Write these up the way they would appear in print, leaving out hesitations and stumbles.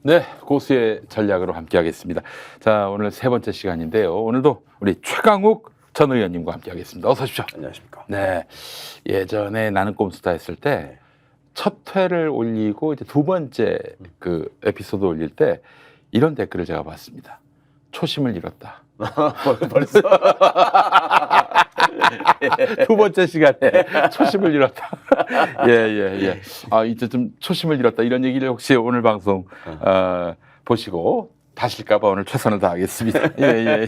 네, 고수의 전략으로 함께하겠습니다. 자, 오늘 세 번째 시간인데요. 오늘도 우리 최강욱 전 의원님과 함께하겠습니다. 어서 오십시오. 안녕하십니까. 네, 예전에 나는 꼼수다 했을 때 첫 회를 올리고 이제 두 번째 그 에피소드 올릴 때 이런 댓글을 제가 봤습니다. 초심을 잃었다. 벌써 두 번째 시간에 초심을 잃었다. 예. 아, 이제 좀 초심을 잃었다. 이런 얘기를 혹시 오늘 방송 보시고 다실까봐 오늘 최선을 다하겠습니다. 예.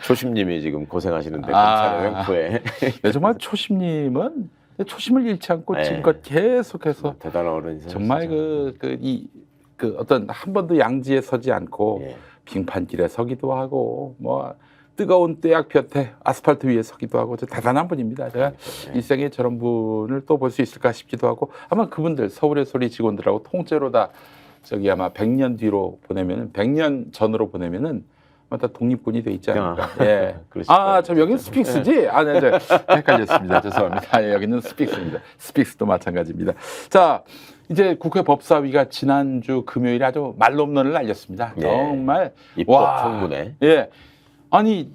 초심님이 지금 고생하시는데 검찰의 횡포에 네, 정말 초심님은 초심을 잃지 않고 네. 지금껏 계속해서 대단한 어른이세요. 정말 그 어떤 한 번도 양지에 서지 않고 예. 빙판길에 서기도 하고 뭐 뜨거운 떼약 볕에 아스팔트 위에 서기도 하고 대단한 분입니다. 제가 일생에 저런 분을 또 볼 수 있을까 싶기도 하고 아마 그분들 서울의 소리 직원들하고 통째로 다 저기 아마 100년 뒤로 보내면은 100년 전으로 보내면은 아마 다 독립군이 돼 있지 않을까. 예. 참 여기는 스픽스지? 아, 네, 헷갈렸습니다. 죄송합니다. 예, 여기는 스픽스입니다. 스픽스도 마찬가지입니다. 자, 이제 국회 법사위가 지난주 금요일에 아주 말로 없는을 날렸습니다. 예. 정말 입법 청문회. 예. 아니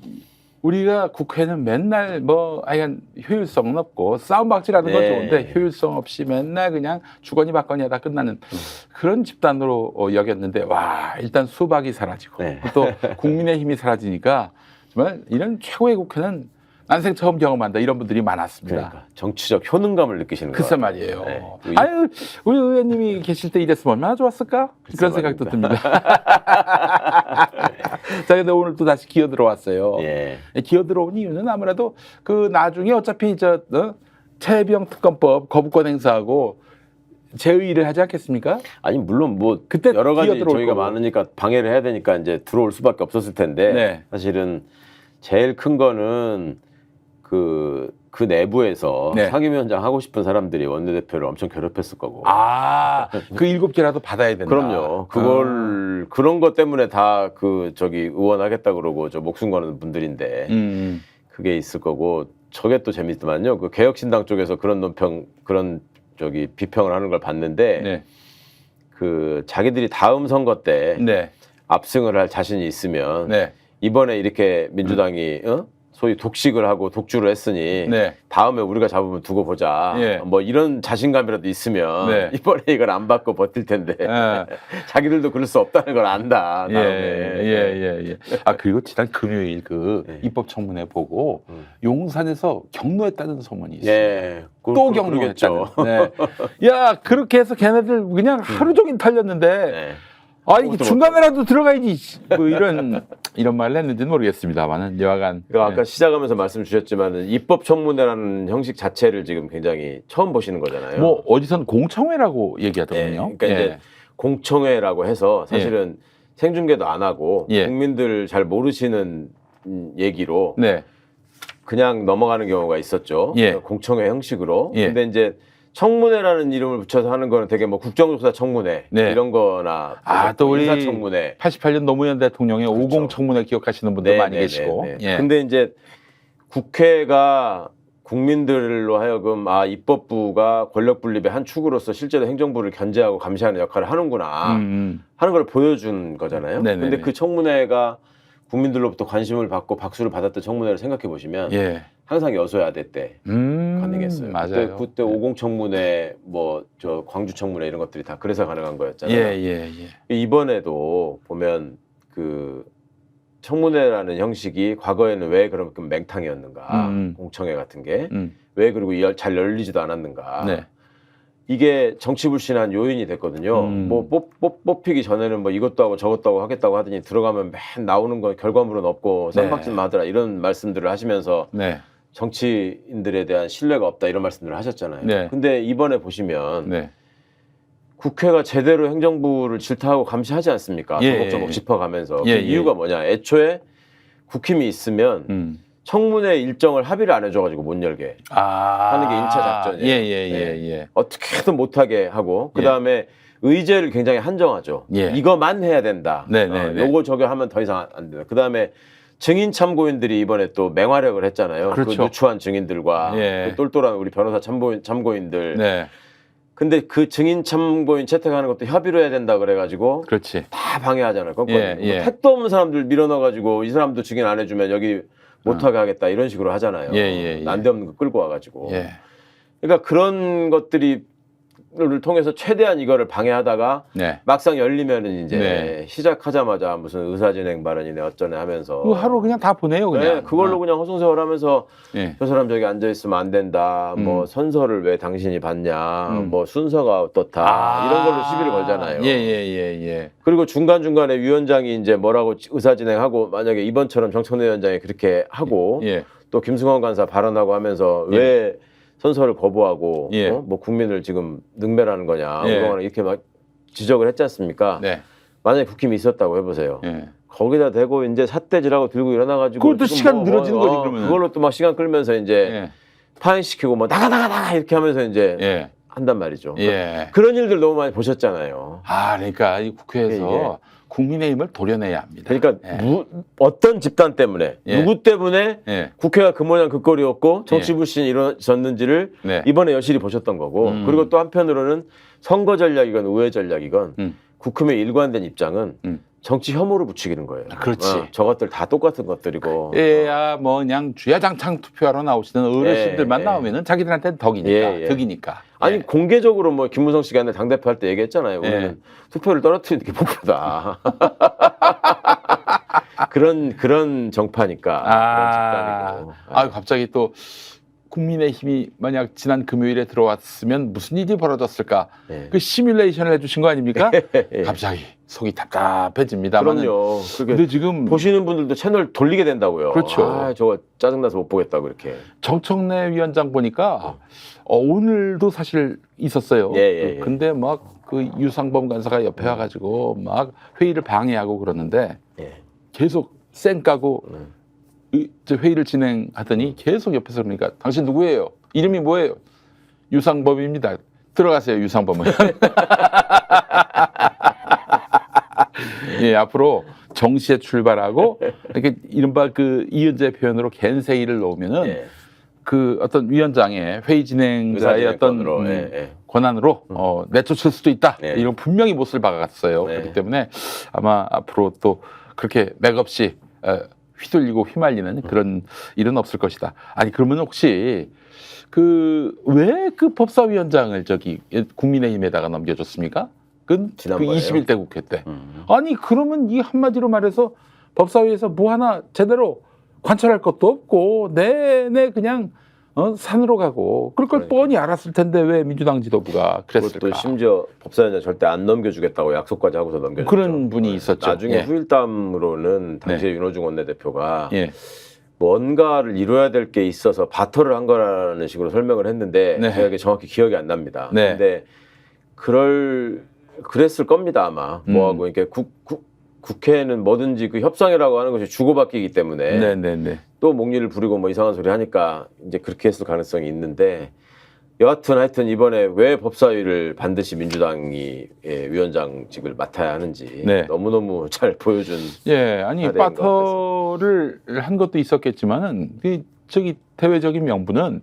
우리가 국회는 맨날 뭐 하여간 효율성은 없고 싸움박질하는 건 예. 좋은데 효율성 없이 맨날 그냥 주거니 받거니 하다 끝나는 그런 집단으로 여겼는데 와 일단 수박이 사라지고 네. 또 국민의 힘이 사라지니까 정말 이런 최고의 국회는 난생 처음 경험한다 이런 분들이 많았습니다. 그러니까 정치적 효능감을 느끼시는 글쎄 거예요. 말이에요. 네. 아유 우리 의원님이 계실 때 이랬으면 얼마나 좋았을까? 그런 생각도 듭니다. 자, 근데 오늘 또 다시 기어 들어왔어요. 예. 기어 들어온 이유는 아무래도 그 나중에 어차피 최혜병 특검법 거부권 행사하고 재의를 하지 않겠습니까? 아니 물론 뭐 그때 여러 가지 기어들어올 저희가 거고. 많으니까 방해를 해야 되니까 이제 들어올 수밖에 없었을 텐데 네. 사실은 제일 큰 거는 그 내부에서 네. 상임위원장 하고 싶은 사람들이 원내대표를 엄청 괴롭혔을 거고. 그 7개라도 받아야 된다. 그럼요. 그걸 그런 것 때문에 다 의원하겠다 그러고 저 목숨 거는 분들인데 그게 있을 거고 저게 또 재밌더만요. 그 개혁신당 쪽에서 그런 비평을 하는 걸 봤는데 네. 그 자기들이 다음 선거 때 네. 압승을 할 자신이 있으면 네. 이번에 이렇게 민주당이 소위 독식을 하고 독주를 했으니 네. 다음에 우리가 잡으면 두고 보자. 예. 뭐 이런 자신감이라도 있으면 네. 이번에 이걸 안 받고 버틸 텐데 예. 자기들도 그럴 수 없다는 걸 안다. 다음에. 예. 아 그리고 지난 금요일 그 예. 입법 청문회 보고 용산에서 경로했다는 소문이 있어요. 예. 또 경로했다는. 네. 야 그렇게 해서 걔네들 그냥 하루 종일 탈렸는데. 네. 아 이게 중간에라도 들어가야지 뭐 이런 말을 했는지는 모르겠습니다만은 여하간 그러니까 아까 시작하면서 말씀 주셨지만 입법 청문회라는 형식 자체를 지금 굉장히 처음 보시는 거잖아요. 뭐 어디선 공청회라고 얘기하더군요. 네. 그러니까 이제 공청회라고 해서 사실은 생중계도 안 하고 국민들 잘 모르시는 얘기로 네. 그냥 넘어가는 경우가 있었죠. 공청회 형식으로. 근데 이제 청문회라는 이름을 붙여서 하는 거는 되게 뭐 국정조사 청문회 이런 거나 또 우리 인사청문회 88년 노무현 대통령의 50 청문회 기억하시는 분들 많이 계시고. 근데 이제 국회가 국민들로 하여금 입법부가 권력 분립의 한 축으로서 실제로 행정부를 견제하고 감시하는 역할을 하는구나 하는 걸 보여준 거잖아요. 근데 그 청문회가 국민들로부터 관심을 받고 박수를 받았던 청문회를 생각해 보시면 항상 여소야대 때 가능했어요. 맞아요. 그때 50 청문회, 뭐 저 광주 청문회 이런 것들이 다 그래서 가능한 거였잖아요. 이번에도 보면 그 청문회라는 형식이 과거에는 왜 그렇게 맹탕이었는가, 공청회 같은 게 왜 그리고 잘 열리지도 않았는가. 이게 정치불신한 요인이 됐거든요. 뭐 뽑히기 전에는 뭐 이것도 하고 저것도 하고 하겠다고 하더니 들어가면 맨 나오는 건 결과물은 없고 쌈박질만 하더라 이런 말씀들을 하시면서 정치인들에 대한 신뢰가 없다 이런 말씀들을 하셨잖아요. 근데 이번에 보시면 국회가 제대로 행정부를 질타하고 감시하지 않습니까? 조목조목 짚어가면서. 그 이유가 뭐냐. 애초에 국힘이 있으면 청문회 일정을 합의를 안 해줘가지고 못 열게 하는 게 1차 작전이에요. 어떻게든 못하게 하고 그 다음에 의제를 굉장히 한정하죠. 이거만 해야 된다. 요거 저거 하면 더 이상 안 된다. 그 다음에 증인 참고인들이 이번에 또 맹활약을 했잖아요. 그 누추한 증인들과 그 똘똘한 우리 변호사 참고인들 근데 그 증인 참고인 채택하는 것도 협의로 해야 된다 그래가지고 그렇지. 다 방해하잖아요. 건 예, 예. 뭐 택도 없는 사람들 밀어넣어가지고 이 사람도 증인 안 해주면 여기 못하게 하겠다 이런 식으로 하잖아요. 예, 예, 예. 난데없는 거 끌고 와가지고. 예. 그러니까 그런 것들을 통해서 최대한 이거를 방해하다가 네. 막상 열리면은 이제 네. 시작하자마자 무슨 의사진행 발언이네 어쩌네 하면서 그 하루 그냥 다 보내요 그냥. 네, 그걸로 그냥 허송세월하면서 예. 저 사람 저기 앉아 있으면 안 된다. 뭐 선서를 왜 당신이 받냐. 뭐 순서가 어떻다. 이런 걸로 시비를 걸잖아요. 예. 그리고 중간중간에 위원장이 이제 뭐라고 의사진행하고 만약에 이번처럼 정청래 위원장이 그렇게 하고 예. 또 김승원 간사 발언하고 하면서 왜 선서를 거부하고 예. 뭐 국민을 지금 능멸하는 거냐. 예. 그동안 이렇게 막 지적을 했지 않습니까? 네. 만약에 국힘이 있었다고 해보세요. 예. 거기다 대고 이제 삿대질하고 들고 일어나가지고 그것도 지금 시간 늘어지는 거지, 그러면은. 그걸로 또 막 시간 끌면서 이제 예. 파행시키고 뭐 나가 이렇게 하면서 이제 예. 한단 말이죠. 예. 그런 일들 너무 많이 보셨잖아요. 아, 그러니까 이 국회에서 국민의힘을 도려내야 합니다. 그러니까 예. 어떤 집단 때문에 예. 누구 때문에 예. 국회가 그 모양 그 꼴이었고 정치 불신이 이루어졌는지를 네. 이번에 여실히 보셨던 거고 그리고 또 한편으로는 선거 전략이건 의회 전략이건 국힘의 일관된 입장은 정치 혐오를 부추기는 거예요. 그렇지. 저것들 다 똑같은 것들이고. 얘야 뭐 그냥 주야장창 투표하러 나오시는 어르신들만 예. 나오면은 자기들한테는 덕이니까, 예. 덕이니까. 아니 예. 공개적으로 뭐 김무성 씨가 옛날 당대표 할 때 얘기했잖아요. 우리는 투표를 떨어뜨리는 게 목표다. 그런 정파니까. 그런 집단이고. 갑자기 또 국민의힘이 만약 지난 금요일에 들어왔으면 무슨 일이 벌어졌을까? 예. 그 시뮬레이션을 해주신 거 아닙니까? 예. 갑자기 속이 답답해집니다만. 그럼요. 근데 지금 보시는 분들도 채널 돌리게 된다고요. 그렇죠. 아, 저거 짜증나서 못 보겠다고 이렇게. 정청래 위원장 보니까 오늘도 사실 있었어요. 예. 근데 막 그 유상범 간사가 옆에 와가지고 막 회의를 방해하고 그러는데 예. 계속 쌩 까고 이제 회의를 진행하더니 계속 옆에서 그러니까 당신 누구예요? 이름이 뭐예요? 유상범입니다. 들어가세요, 유상범은. 예, 앞으로 정시에 출발하고 이렇게 이른바 그 이은재 표현으로 갠세이를 놓으면은 예. 그 어떤 위원장의 회의 진행자의 어떤 권한으로 내쫓을 수도 있다. 예. 이런 분명히 못을 박았어요. 네. 그렇기 때문에 아마 앞으로 또 그렇게 맥없이 휘둘리고 휘말리는 그런 일은 없을 것이다. 아니 그러면 혹시 왜 그 법사위원장을 저기 국민의힘에다가 넘겨줬습니까? 그 지난번에요? 21대 국회 때. 아니 그러면 이 한마디로 말해서 법사위에서 뭐 하나 제대로 관찰할 것도 없고 내내 그냥 산으로 가고 그럴 걸 그러니까. 뻔히 알았을 텐데 왜 민주당 지도부가 그랬을까? 그것도 심지어 법사위원장 절대 안 넘겨주겠다고 약속까지 하고서 넘겨줬죠. 그런 분이 있었죠. 나중에 예. 후일담으로는 당시에 윤호중 원내대표가 예. 뭔가를 이뤄야 될 게 있어서 바터를 한 거라는 식으로 설명을 했는데 네. 제가 정확히 기억이 안 납니다. 네. 근데 그랬을 겁니다 아마. 뭐하고 이렇게 국회는 뭐든지 그 협상이라고 하는 것이 주고받기이기 때문에 네네네. 또 목리를 부리고 뭐 이상한 소리 하니까 이제 그렇게 했을 가능성이 있는데 여하튼 하여튼 이번에 왜 법사위를 반드시 민주당이 위원장직을 맡아야 하는지 네. 너무너무 잘 보여준. 예, 아니 사례인 것 바터를 한 것도 있었겠지만은 저기 대외적인 명분은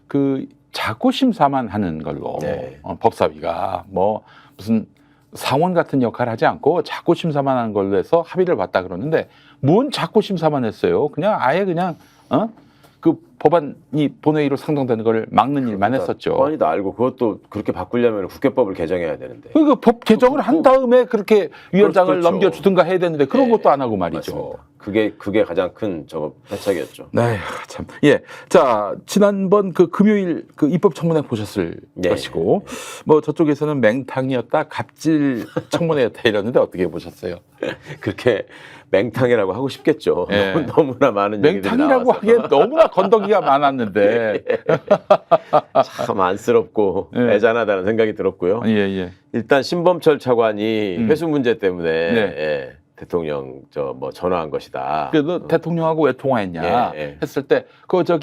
그 자구 심사만 하는 걸로 네. 법사위가 뭐 무슨 상원 같은 역할을 하지 않고 자구 심사만 하는 걸로 해서 합의를 봤다 그러는데 뭔 자구 심사만 했어요? 그냥 아예 그냥 그 법안이 본회의로 상정되는 걸 막는 일만 했었죠. 뻔히 다 알고 그것도 그렇게 바꾸려면 국회법을 개정해야 되는데. 그 법 개정을 한 다음에 그렇게 위원장을 그렇죠. 넘겨주든가 해야 되는데 그런 네. 것도 안 하고 말이죠. 맞습니다. 그게 가장 큰 저거 패착이었죠. 네, 참. 예. 자, 지난번 그 금요일 그 입법 청문회 보셨을 네. 것이고, 뭐 저쪽에서는 맹탕이었다, 갑질 청문회였다 이러는데 어떻게 보셨어요? 그렇게 맹탕이라고 하고 싶겠죠. 네. 너무나 많은 얘기들이 맹탕이라고 나와서. 하기엔 너무나 건더기가 많았는데. 참 안쓰럽고 네. 애잔하다는 생각이 들었고요. 예, 예. 일단 신범철 차관이 회수 문제 때문에 네. 예, 대통령 전화한 것이다. 그래도 대통령하고 왜 통화했냐 예, 예. 했을 때,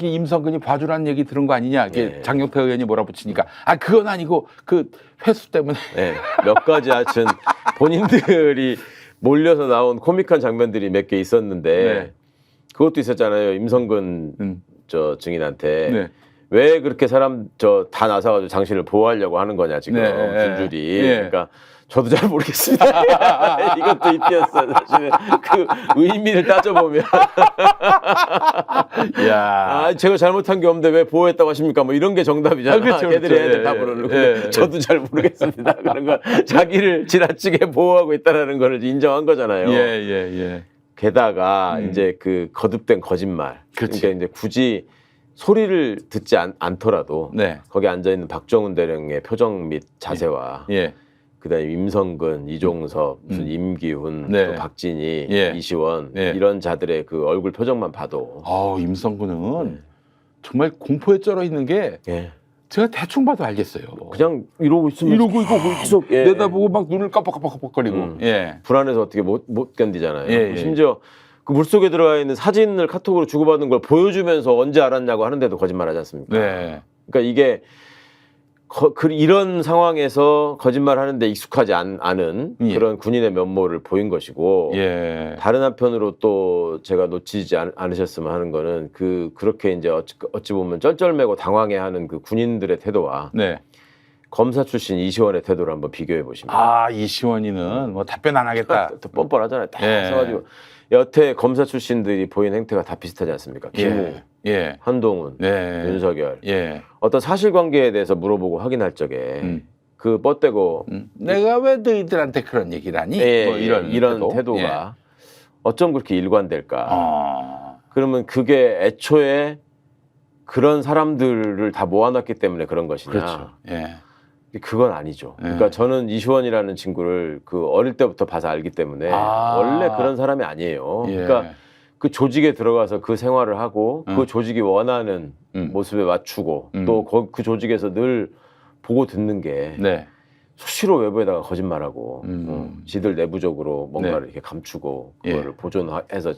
임성근이 봐주라는 얘기 들은 거 아니냐. 이게 예. 장경태 의원이 몰아붙이니까, 그건 아니고 그 회수 때문에. 네, 몇 가지 하여튼 본인들이 몰려서 나온 코믹한 장면들이 몇 개 있었는데 네. 그것도 있었잖아요. 임성근 증인한테 네. 왜 그렇게 사람 다 나서가지고 당신을 보호하려고 하는 거냐 지금 군줄이. 그러니까 저도 잘 모르겠습니다. 이것도 이때였어요. 사실은 그 의미를 따져보면. 야, 제가 잘못한 게 없는데 왜 보호했다고 하십니까? 뭐 이런 게 정답이잖아요. 그렇죠, 걔들이 그렇죠. 애들 다 부르는 저도 잘 모르겠습니다. 그런 건 자기를 지나치게 보호하고 있다는 걸 인정한 거잖아요. 게다가 이제 그 거듭된 거짓말. 그렇지. 그러니까 이제 굳이 소리를 듣지 않더라도 거기 앉아 있는 박정훈 대령의 표정 및 자세와 그다음에 임성근, 이종섭, 무슨 임기훈, 또 박진희, 이시원 이런 자들의 그 얼굴 표정만 봐도 임성근은 정말 공포에 쩔어 있는 게 제가 대충 봐도 알겠어요. 그냥 이러고 있으면 이러고 있고 계속 내다보고 막 눈을 깜빡깜빡거리고 불안해서 어떻게 못 견디잖아요. 심지어 그 물속에 들어가 있는 사진을 카톡으로 주고받은 걸 보여주면서 언제 알았냐고 하는데도 거짓말하지 않습니까? 그러니까 이게 이런 상황에서 거짓말하는데 익숙하지 않은 그런 군인의 면모를 보인 것이고 다른 한편으로 또 제가 놓치지 않으셨으면 하는 거는 그렇게 이제 어찌 보면 쩔쩔매고 당황해하는 그 군인들의 태도와 검사 출신 이시원의 태도를 한번 비교해 보시면 이시원이는 뭐 답변 안 하겠다. 또 뻔뻔하잖아요. 다 써가지고 여태 검사 출신들이 보인 행태가 다 비슷하지 않습니까? 김우, 한동훈, 윤석열 어떤 사실관계에 대해서 물어보고 확인할 적에 그 뻗대고 내가 왜 너희들한테 그런 얘기를 하니? 뭐 이런 태도가 어쩜 그렇게 일관될까? 그러면 그게 애초에 그런 사람들을 다 모아놨기 때문에 그런 것이냐? 그렇죠. 그건 아니죠. 그러니까 저는 이시원이라는 친구를 그 어릴 때부터 봐서 알기 때문에 원래 그런 사람이 아니에요. 그러니까 그 조직에 들어가서 그 생활을 하고 그 조직이 원하는 모습에 맞추고 또 그 조직에서 늘 보고 듣는 게 수시로 외부에다가 거짓말하고 지들 내부적으로 뭔가를 이렇게 감추고 그거를 보존해서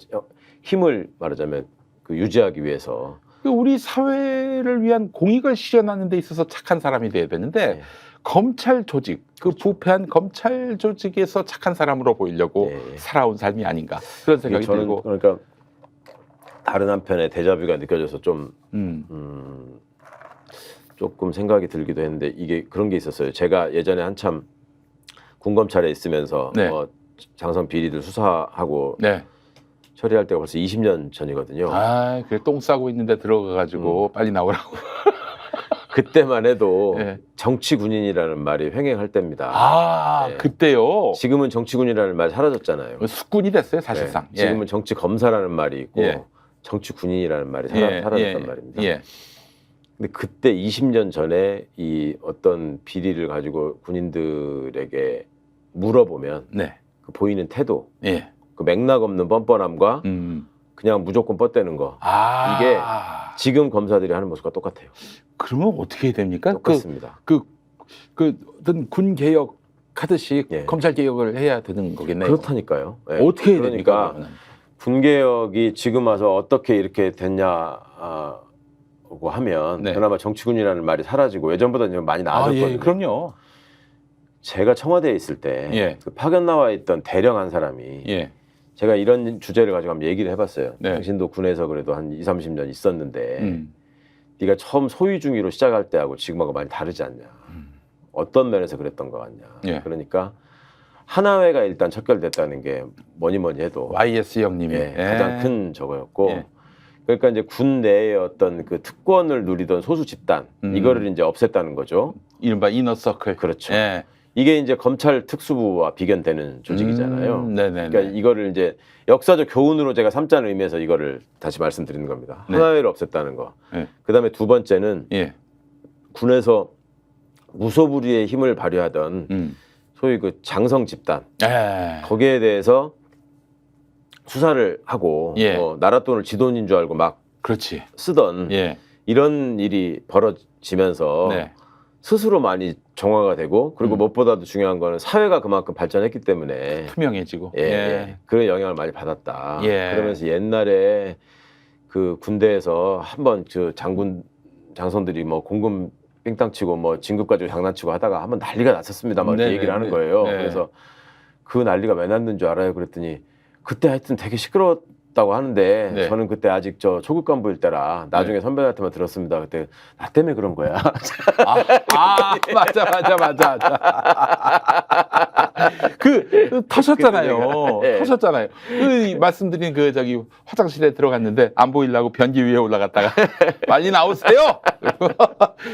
힘을 말하자면 그 유지하기 위해서 우리 사회를 위한 공익을 실현하는 데 있어서 착한 사람이 돼야 되는데 검찰 조직, 그 부패한 검찰 조직에서 착한 사람으로 보이려고 살아온 삶이 아닌가 그런 생각이 들고. 그러니까 다른 한편에 데자뷰가 느껴져서 좀 조금 생각이 들기도 했는데 이게 그런 게 있었어요. 제가 예전에 한참 군검찰에 있으면서 장성 비리들 수사하고 처리할 때가 벌써 20년 전이거든요. 그래 똥 싸고 있는데 들어가가지고 빨리 나오라고. 그때만 해도 정치 군인이라는 말이 횡행할 때입니다. 그때요. 지금은 정치 군인이라는 말이 사라졌잖아요. 숙군이 됐어요, 사실상. 지금은 정치 검사라는 말이 있고 정치 군인이라는 말이 사라졌단 말입니다. 근데 그때 20년 전에 이 어떤 비리를 가지고 군인들에게 물어보면 그 보이는 태도, 그 맥락 없는 뻔뻔함과 그냥 무조건 뻗대는 거 이게 지금 검사들이 하는 모습과 똑같아요. 그러면 어떻게 해야 됩니까? 똑같습니다. 그 어떤 군 개혁 하듯이 검찰 개혁을 해야 되는 거겠네요. 그렇다니까요. 어떻게 해야 됩니까? 그러니까 군 개혁이 지금 와서 어떻게 이렇게 됐냐고 하면 그나마 정치군이라는 말이 사라지고 예전보다 좀 많이 나아졌거든요. 그럼요. 제가 청와대에 있을 때 그 파견 나와 있던 대령 한 사람이 제가 이런 주제를 가지고 한번 얘기를 해봤어요. 당신도 군에서 그래도 한 20, 30년 있었는데 네가 처음 소위중위로 시작할 때하고 지금하고 많이 다르지 않냐. 어떤 면에서 그랬던 것 같냐. 그러니까 하나회가 일단 척결됐다는 게 뭐니 해도 YS 형님이 가장 큰 저거였고 그러니까 이제 군 내에 어떤 그 특권을 누리던 소수 집단 이거를 이제 없앴다는 거죠. 이른바 이너서클. 그렇죠. 이게 이제 검찰 특수부와 비견되는 조직이잖아요. 그러니까 이거를 이제 역사적 교훈으로 제가 삼자는 의미에서 이거를 다시 말씀드리는 겁니다. 하나회를 없앴다는 거. 그다음에 두 번째는 군에서 무소불위의 힘을 발휘하던 소위 그 장성 집단 거기에 대해서 수사를 하고 나라 돈을 지 돈인 줄 알고 막 쓰던 이런 일이 벌어지면서 스스로 많이 정화가 되고 그리고 무엇보다도 중요한 거는 사회가 그만큼 발전했기 때문에 투명해지고 그런 영향을 많이 받았다. 그러면서 옛날에 그 군대에서 한번 그 장성들이 뭐 공금 삥땅 치고 뭐 진급 가지고 장난치고 하다가 한번 난리가 났었습니다. 막 이렇게 얘기를 하는 거예요. 그래서 그 난리가 왜 났는 줄 알아요? 그랬더니 그때 하여튼 되게 시끄러웠다고 들었다고 하는데 네. 저는 그때 아직 저 초급 간부일 때라 나중에 네. 선배한테만 들었습니다. 그때 나 때문에 그런 거야. 맞아. 터셨잖아요. 네. 터셨잖아요. 그 말씀드린 그 저기 화장실에 들어갔는데 안 보이려고 변기 위에 올라갔다가 빨리 나오세요.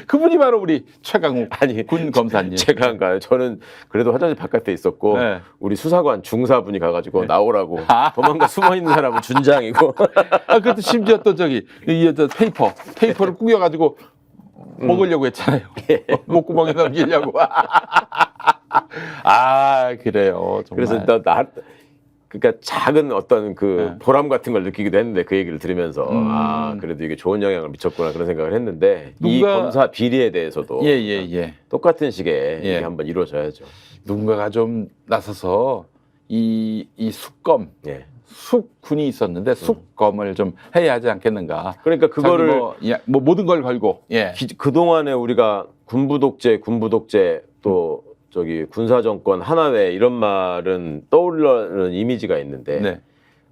그분이 바로 우리 최강욱 군 검사님. 제가 안 가요. 저는 그래도 화장실 바깥에 있었고 네. 우리 수사관 중사분이 가가지고 나오라고 도망가 숨어 있는 사람은 준장이고. 그것도 심지어 또 저기 저 페이퍼를 구겨가지고 먹으려고 했잖아요. 목구멍에 넘기려고. 그래요. 정말. 그래서 그러니까 작은 어떤 그 보람 같은 걸 느끼기도 했는데 그 얘기를 들으면서 그래도 이게 좋은 영향을 미쳤구나 그런 생각을 했는데 이 검사 비리에 대해서도 똑같은 식의 이게 한번 이루어져야죠. 누군가가 좀 나서서 이 숙검 숙군이 있었는데 숙검을 좀 해야 하지 않겠는가. 그러니까 그거를 뭐 모든 걸 걸고 그동안에 우리가 군부 독재 또 저기 군사정권 하나회 이런 말은 떠오르는 이미지가 있는데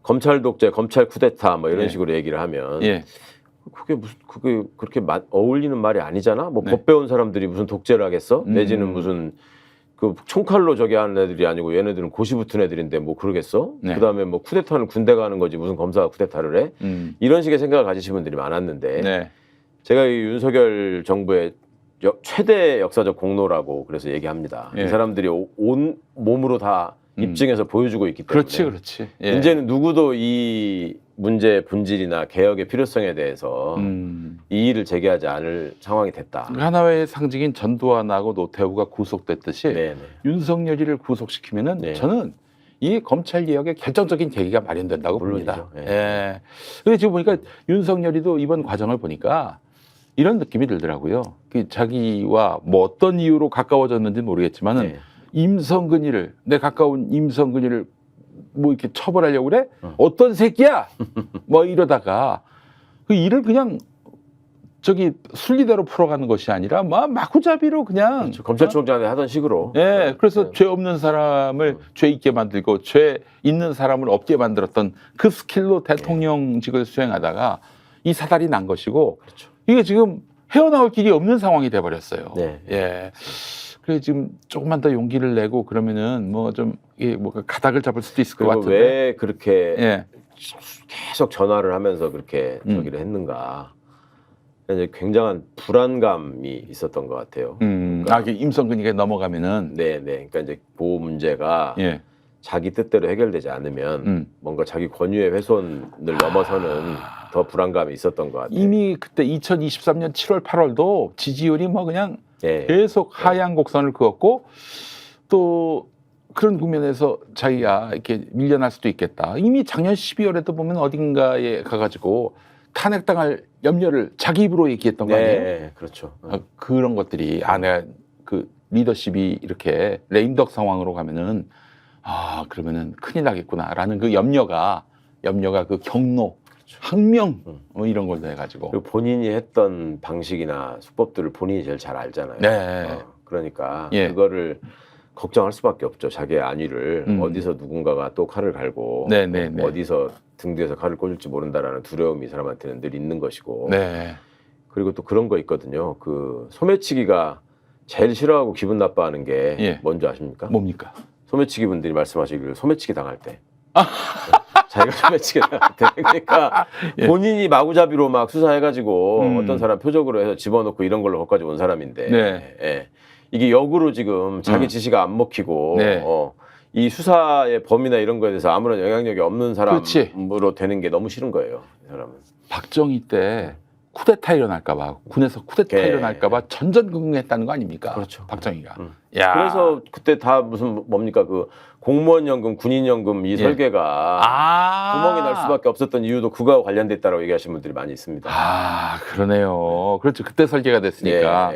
검찰 독재, 검찰 쿠데타 뭐 이런 식으로 얘기를 하면 그게 그렇게 어울리는 말이 아니잖아. 뭐 법 배운 사람들이 무슨 독재를 하겠어? 내지는 무슨 그 총칼로 저기 하는 애들이 아니고 얘네들은 고시 붙은 애들인데 뭐 그러겠어? 그다음에 뭐 쿠데타는 군대가 하는 거지 무슨 검사가 쿠데타를 해? 이런 식의 생각을 가지신 분들이 많았는데 제가 이 윤석열 정부의 최대 역사적 공로라고 그래서 얘기합니다. 이 사람들이 온 몸으로 다 입증해서 보여주고 있기 때문에 그렇지. 이제는 누구도 이 문제의 본질이나 개혁의 필요성에 대해서 이의를 제기하지 않을 상황이 됐다. 하나의 상징인 전두환하고 노태우가 구속됐듯이 윤석열이를 구속시키면은 저는 이 검찰 개혁의 결정적인 계기가 마련된다고 봅니다. 그런데 지금 보니까 윤석열이도 이번 과정을 보니까 이런 느낌이 들더라고요. 그 자기와 뭐 어떤 이유로 가까워졌는지는 모르겠지만은 임성근이를 내 가까운 임성근이를 뭐 이렇게 처벌하려고 그래? 어떤 새끼야? 뭐 이러다가 그 일을 그냥 저기 순리대로 풀어가는 것이 아니라 막 마구잡이로 그냥 검찰총장이 하던 식으로. 그래서 죄 없는 사람을 죄 있게 만들고 죄 있는 사람을 없게 만들었던 그 스킬로 대통령직을 수행하다가 이 사달이 난 것이고 이게 지금 헤어나올 길이 없는 상황이 돼버렸어요. 그래서 지금 조금만 더 용기를 내고 그러면은 뭐 좀 뭐 가닥을 잡을 수도 있을 것 같은데 왜 그렇게 계속 전화를 하면서 그렇게 저기를 했는가? 이제 굉장한 불안감이 있었던 것 같아요. 그러니까 임성근이가 넘어가면은 그러니까 이제 보호 문제가 자기 뜻대로 해결되지 않으면 뭔가 자기 권유의 훼손을 넘어서는 더 불안감이 있었던 것 같아요. 이미 그때 2023년 7월, 8월도 지지율이 뭐 그냥 계속 하향 곡선을 그었고 또 그런 국면에서 자기가 이렇게 밀려날 수도 있겠다. 이미 작년 12월에도 보면 어딘가에 가가지고 탄핵당할 염려를 자기 입으로 얘기했던 거 아니에요? 그렇죠. 그런 것들이 내가 그 리더십이 이렇게 레임덕 상황으로 가면은 그러면은 큰일 나겠구나라는 그 염려가 그 경로, 항명 뭐 이런 걸로 해가지고 그리고 본인이 했던 방식이나 수법들을 본인이 제일 잘 알잖아요. 그러니까 그거를 걱정할 수밖에 없죠. 자기의 안위를 어디서 누군가가 또 칼을 갈고 어디서 등 뒤에서 칼을 꽂을지 모른다라는 두려움이 이 사람한테는 늘 있는 것이고 그리고 또 그런 거 있거든요. 그 소매치기가 제일 싫어하고 기분 나빠하는 게 뭔지 아십니까? 뭡니까? 소매치기 분들이 말씀하시기를 소매치기 당할 때 자기가 소매치기 당할 때 그러니까 본인이 마구잡이로 막 수사해가지고 어떤 사람 표적으로 해서 집어넣고 이런 걸로 거기까지 온 사람인데 이게 역으로 지금 자기 지시가 안 먹히고 이 수사의 범위나 이런 거에 대해서 아무런 영향력이 없는 사람으로 되는 게 너무 싫은 거예요. 이 사람은. 박정희 때 쿠데타 일어날까봐 군에서 쿠데타 일어날까봐 전전긍긍했다는 거 아닙니까? 그렇죠. 박정희가. 그래서 그때 다 무슨 뭡니까 그 공무원연금, 군인연금 이 설계가 구멍이 날 수밖에 없었던 이유도 그거와 관련돼 있다고 얘기하시는 분들이 많이 있습니다. 그러네요. 그렇죠. 그때 설계가 됐으니까.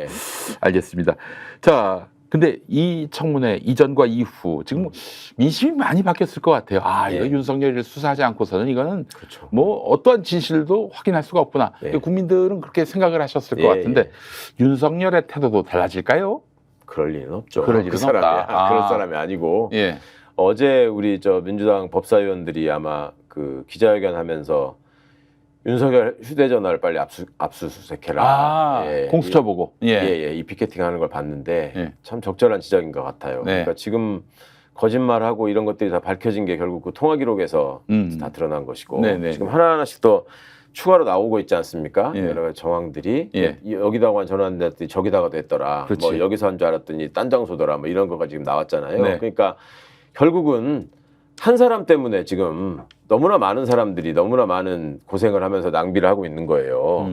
알겠습니다. 자. 근데 이 청문회 이전과 이후 지금 민심이 많이 바뀌었을 것 같아요. 이거 윤석열을 수사하지 않고서는 이거는 뭐 어떠한 진실도 확인할 수가 없구나. 국민들은 그렇게 생각을 하셨을 것 같은데 윤석열의 태도도 달라질까요? 그럴 리는 없죠. 그럴 일은 없다. 그럴 사람이 아니고 어제 우리 저 민주당 법사위원들이 아마 그 그 기자회견하면서 윤석열 휴대전화를 빨리 압수수색해라. 공수처 보고. 이 피켓팅하는 걸 봤는데 예. 참 적절한 지적인 것 같아요. 네. 그러니까 지금 거짓말하고 이런 것들이 다 밝혀진 게 결국 그 통화 기록에서 다 드러난 것이고 네네. 지금 하나하나씩 더 추가로 나오고 있지 않습니까? 예. 여러 가지 정황들이 예. 여기다가 전화했더니 저기다가 됐더라. 그렇지. 뭐 여기서 한 줄 알았더니 딴 장소더라. 뭐 이런 거가 지금 나왔잖아요. 네. 그러니까 결국은 한 사람 때문에 지금 너무나 많은 사람들이 너무나 많은 고생을 하면서 낭비를 하고 있는 거예요.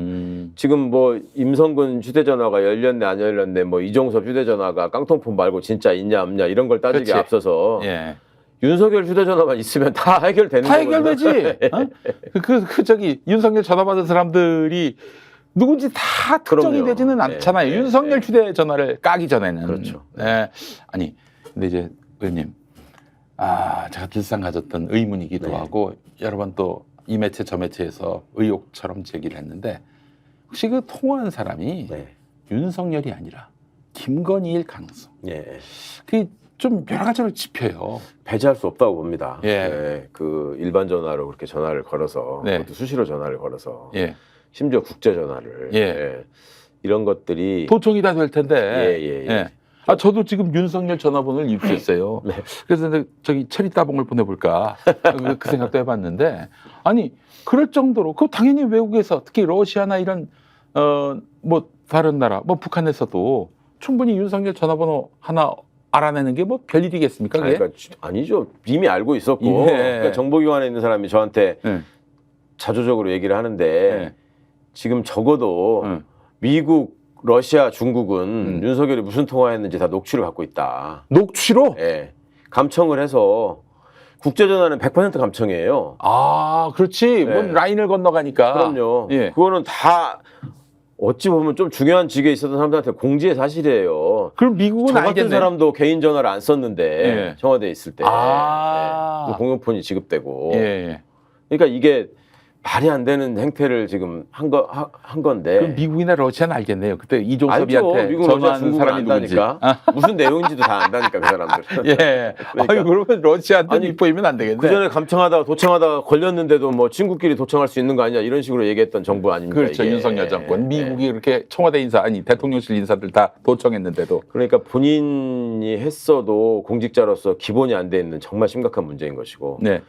지금 뭐 임성근 휴대전화가 열렸네 안 열렸네 뭐 이종섭 휴대전화가 깡통폰 말고 진짜 있냐 없냐 이런 걸 따지기 그렇지. 앞서서 예. 윤석열 휴대전화만 있으면 다 해결되는 다 거거든요. 해결되지. 어? 저기 윤석열 전화 받은 사람들이 누군지 다 특정이 그럼요. 되지는 않잖아요. 네, 윤석열 네. 휴대전화를 까기 전에는. 그렇죠. 네. 아니 근데 이제 의원님, 제가 늘상 가졌던 의문이기도 네. 하고 여러 번 또 이 매체 저 매체에서 의혹처럼 제기를 했는데 혹시 그 통화한 사람이 네. 윤석열이 아니라 김건희일 가능성. 예. 그게 좀 여러 가지로 짚혀요. 배제할 수 없다고 봅니다. 예. 그 일반 전화로 그렇게 전화를 걸어서 네. 그것도 수시로 전화를 걸어서 예. 심지어 국제 전화를 예. 이런 것들이 도청이 다 될 텐데. 예. 저도 지금 윤석열 전화번호를 입수했어요. 네. 그래서 저기 체리 따봉을 보내볼까 그 생각도 해봤는데 아니 그럴 정도로 그 당연히 외국에서 특히 러시아나 이런 뭐 다른 나라 뭐 북한에서도 충분히 윤석열 전화번호 하나 알아내는 게 뭐 별일이겠습니까? 그게? 그러니까 아니죠. 이미 알고 있었고 예. 그러니까 정보기관에 있는 사람이 저한테 예. 자조적으로 얘기를 하는데 예. 지금 적어도 예. 미국, 러시아, 중국은 윤석열이 무슨 통화했는지 다 녹취를 갖고 있다. 녹취로? 예. 감청을 해서 국제전화는 100% 감청이에요. 그렇지. 뭔 네. 라인을 건너가니까. 그럼요. 예. 그거는 다 어찌 보면 좀 중요한 직에 있었던 사람들한테 공지의 사실이에요. 그럼 미국은 저 같은 알겠네. 사람도 개인 전화를 안 썼는데 예. 청와대에 있을 때 아. 예. 공용폰이 지급되고 예. 그러니까 이게 말이 안 되는 행태를 지금 한 건데 그럼 미국이나 러시아는 알겠네요. 그때 알죠. 이종섭이한테 미국, 러시아, 전화한 중국은 사람이 누군지. 안다니까. 무슨 내용인지도 다 안다니까 그 사람들. 예. 그러니까. 그러면 러시아한테 아니, 밉보이면 안 되겠네. 그 전에 감청하다가 도청하다가 걸렸는데도 뭐 친구끼리 도청할 수 있는 거 아니냐 이런 식으로 얘기했던 정부 아닙니까? 그렇죠. 이게. 윤석열 정권. 미국이 그렇게 청와대 인사 아니 대통령실 인사들 다 도청했는데도. 그러니까 본인이 했어도 공직자로서 기본이 안 돼 있는 정말 심각한 문제인 것이고 네.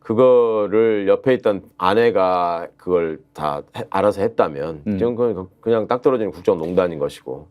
그거를 옆에 있던 아내가 그걸 다 알아서 했다면 이건 그냥 딱 떨어지는 국정농단인 것이고.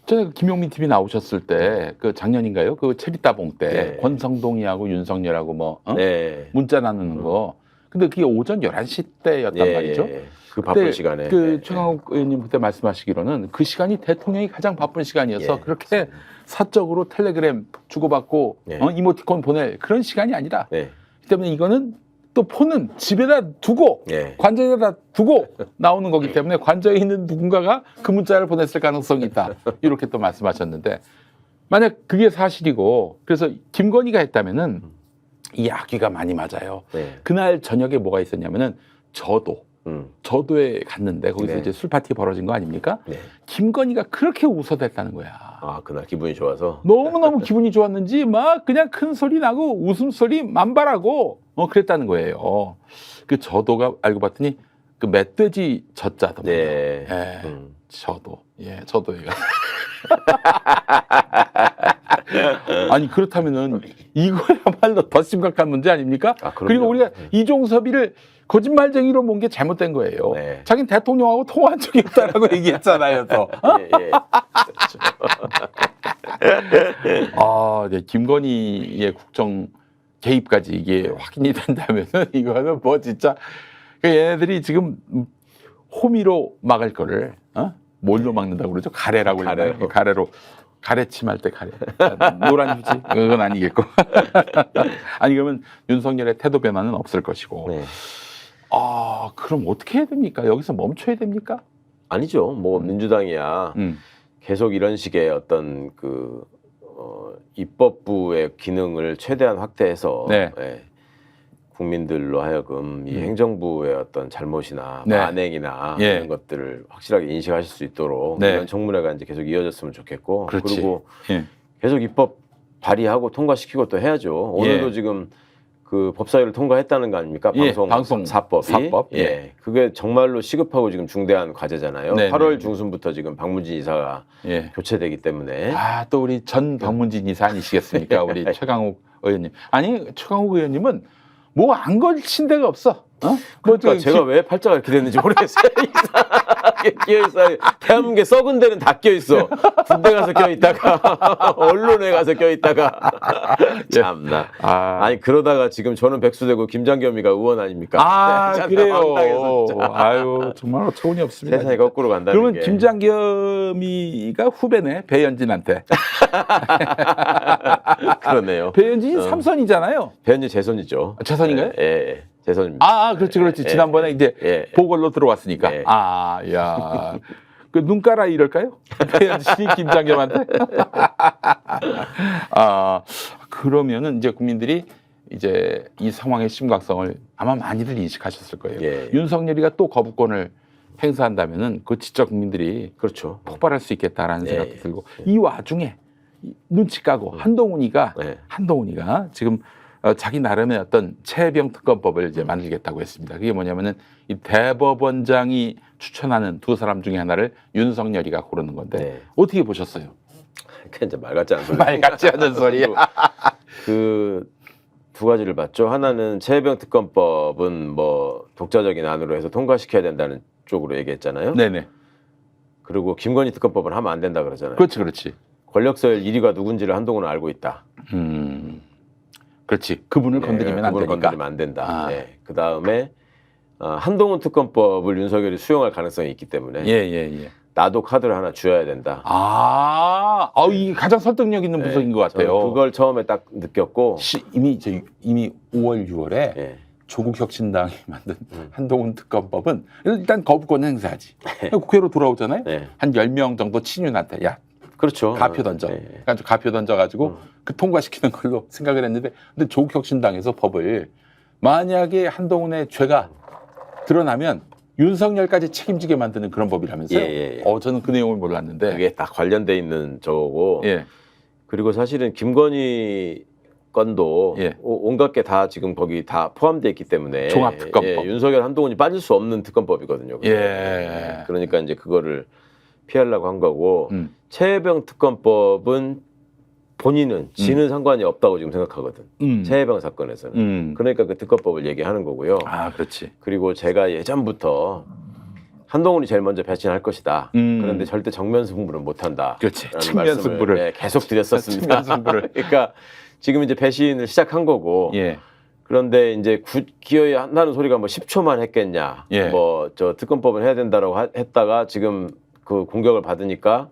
전에 김용민 TV 나오셨을 때 그 작년인가요? 그 체리 따봉 때 네. 권성동이하고 윤석열하고 뭐 네. 문자 나누는 거. 근데 그게 오전 11시 때였단 말이죠. 그 바쁜 그때 시간에. 그 최강욱 의원님 그때 말씀하시기로는 그 시간이 대통령이 가장 바쁜 시간이어서 예, 그렇게 맞습니다. 사적으로 텔레그램 주고받고 예. 이모티콘 보낼 그런 시간이 아니다. 네. 그 때문에 이거는 또 폰은 집에다 두고 예. 관저에다 두고 나오는 거기 때문에 관저에 있는 누군가가 그 문자를 보냈을 가능성이 있다. 이렇게 또 말씀하셨는데 만약 그게 사실이고 그래서 김건희가 했다면은 이 악귀가 많이 맞아요. 네. 그날 저녁에 뭐가 있었냐면은 저도에 갔는데 거기서 네. 이제 술 파티 벌어진 거 아닙니까? 네. 김건희가 그렇게 웃어댔다는 거야. 그날 기분이 좋아서. 너무너무 기분이 좋았는지 막 그냥 큰 소리 나고 웃음소리 만발하고 그랬다는 거예요. 그 저도가 알고 봤더니 그 멧돼지 젖자더군요. 네. 예, 저도. 예, 저도가. 아니 그렇다면은 이거야말로 더 심각한 문제 아닙니까? 그럼요. 그리고 우리가 이종섭이를 거짓말쟁이로 본 게 잘못된 거예요. 네. 자기는 대통령하고 통화한 적이 없다라고 얘기했잖아요. 또. 예. 네, 김건희의 국정 개입까지 이게 확인이 된다면은 이거는 뭐 진짜 얘네들이 지금 호미로 막을 거를 뭘로 막는다고 그러죠? 가래라고 가래로. 가래로. 가래침할 때 가래. 노란 휴지? 그건 아니겠고. 아니 그러면 윤석열의 태도 변화는 없을 것이고. 네. 그럼 어떻게 해야 됩니까? 여기서 멈춰야 됩니까? 아니죠. 뭐 민주당이야 계속 이런 식의 어떤 그 입법부의 기능을 최대한 확대해서 네. 국민들로 하여금 이 행정부의 어떤 잘못이나 네. 만행이나 예. 이런 것들을 확실하게 인식하실 수 있도록 네. 이런 청문회가 이제 계속 이어졌으면 좋겠고 그렇지. 그리고 예. 계속 입법 발의하고 통과시키고 또 해야죠. 오늘도 예. 지금 그 법사위를 통과했다는 거 아닙니까? 예, 방송 사법이. 사법. 예. 그게 정말로 시급하고 지금 중대한 과제잖아요. 네, 8월 네. 중순부터 지금 박문진 이사가 예. 교체되기 때문에. 아, 또 우리 전 박문진 이사 아니시겠습니까? 우리 최강욱 의원님. 아니, 최강욱 의원님은 뭐 안 걸친 데가 없어. 어? 그러니까 제가 왜 팔자가 이렇게 됐는지 모르겠어요. 끼어있어. 대한민국에 썩은 데는 다 끼어있어. 군대 가서 껴있다가 언론에 가서 껴있다가 참나. 아니 그러다가 지금 저는 백수되고 김장겸이가 의원 아닙니까? 아, 그래요. 황당해서 진짜. 아유, 정말 어처구니 없습니다. 세상이 거꾸로 간다는 그러면 게. 김장겸이가 후배네, 배현진한테. 그러네요. 배현진이 삼선이잖아요. 배현진 재선이죠. 재선인가요? 예. 재선입니다. 아, 그렇지, 그렇지. 지난번에 이제 보궐로 들어왔으니까. 예. 아, 야. 그 눈가라 이럴까요? 배현진이 김장겸한테? 아, 그러면은 이제 국민들이 이제 이 상황의 심각성을 아마 많이들 인식하셨을 거예요. 예. 윤석열이가 또 거부권을 행사한다면은 그 진짜 국민들이 그렇죠. 폭발할 수 있겠다라는 생각도 예. 들고 이 와중에 눈치 까고 한동훈이가 지금 자기 나름의 어떤 최혜병 특검법을 이제 만들겠다고 했습니다. 그게 뭐냐면은 이 대법원장이 추천하는 두 사람 중에 하나를 윤석열이가 고르는 건데 어떻게 보셨어요? 그 이제 말 같지 않은 소리. 말 같지 않은 소리야. 그 두 가지를 봤죠. 하나는 최혜병 특검법은 뭐 독자적인 안으로 해서 통과시켜야 된다는 쪽으로 얘기했잖아요. 네네. 그리고 김건희 특검법은 하면 안 된다 그러잖아요. 그렇지, 그렇지. 권력서열 1위가 누군지를 한동훈은 알고 있다. 그렇지. 그분을 건드리면 안 그분을 되니까. 건드리면 안 된다. 그 다음에 한동훈 특검법을 윤석열이 수용할 가능성이 있기 때문에 나도 카드를 하나 쥐어야 된다. 이게 가장 설득력 있는 분석인 것 같아요. 그걸 처음에 딱 느꼈고 이미 5월, 6월에 조국 혁신당이 만든 한동훈 특검법은 일단 거부권 행사하지. 국회로 돌아오잖아요. 한 10명 정도 친윤한테 야, 그렇죠. 가표 던져. 그러니까 가표 던져가지고 그 통과시키는 걸로 생각을 했는데 근데 조국 혁신당에서 법을 만약에 한동훈의 죄가 드러나면 윤석열까지 책임지게 만드는 그런 법이라면서요? 저는 그 내용을 몰랐는데 그게 딱 관련돼 있는 저거고 그리고 사실은 김건희 건도 온갖 게 다 지금 거기 다 포함되어 있기 때문에 종합특검법 윤석열 한동훈이 빠질 수 없는 특검법이거든요. 그러니까 이제 그거를 피하려고 한 거고 최혜병 특검법은 본인은 지는 상관이 없다고 지금 생각하거든. 최혜병 사건에서는. 그러니까 그 특검법을 얘기하는 거고요. 그렇지. 그리고 제가 예전부터 한동훈이 제일 먼저 배신할 것이다. 그런데 절대 정면 승부는 못한다. 그렇지. 측면 승부를 계속 드렸었습니다. 측면 승부를. 그러니까 지금 이제 배신을 시작한 거고. 그런데 이제 기어이 한다는 소리가 뭐 10초만 했겠냐. 뭐 저 특검법을 해야 된다라고 했다가 지금 그 공격을 받으니까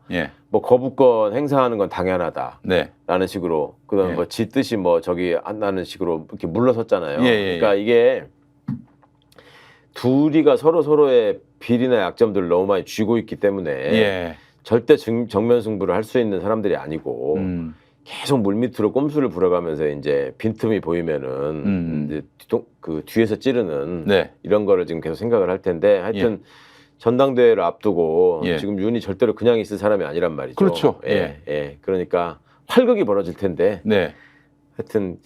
뭐 거부권 행사하는 건 당연하다. 라는 식으로 그다음 뭐 지 뜻이 뭐 저기 한다는 식으로 이렇게 물러섰잖아요. 그러니까 이게 둘이가 서로의 비리나 약점들을 너무 많이 쥐고 있기 때문에 절대 정면 승부를 할 수 있는 사람들이 아니고 계속 물밑으로 꼼수를 부려가면서 이제 빈틈이 보이면은 이제 그 뒤에서 찌르는 이런 거를 지금 계속 생각을 할 텐데 하여튼 전당대회를 앞두고 지금 윤이 절대로 그냥 있을 사람이 아니란 말이죠. 그렇죠. 그러니까 활극이 벌어질 텐데 하여튼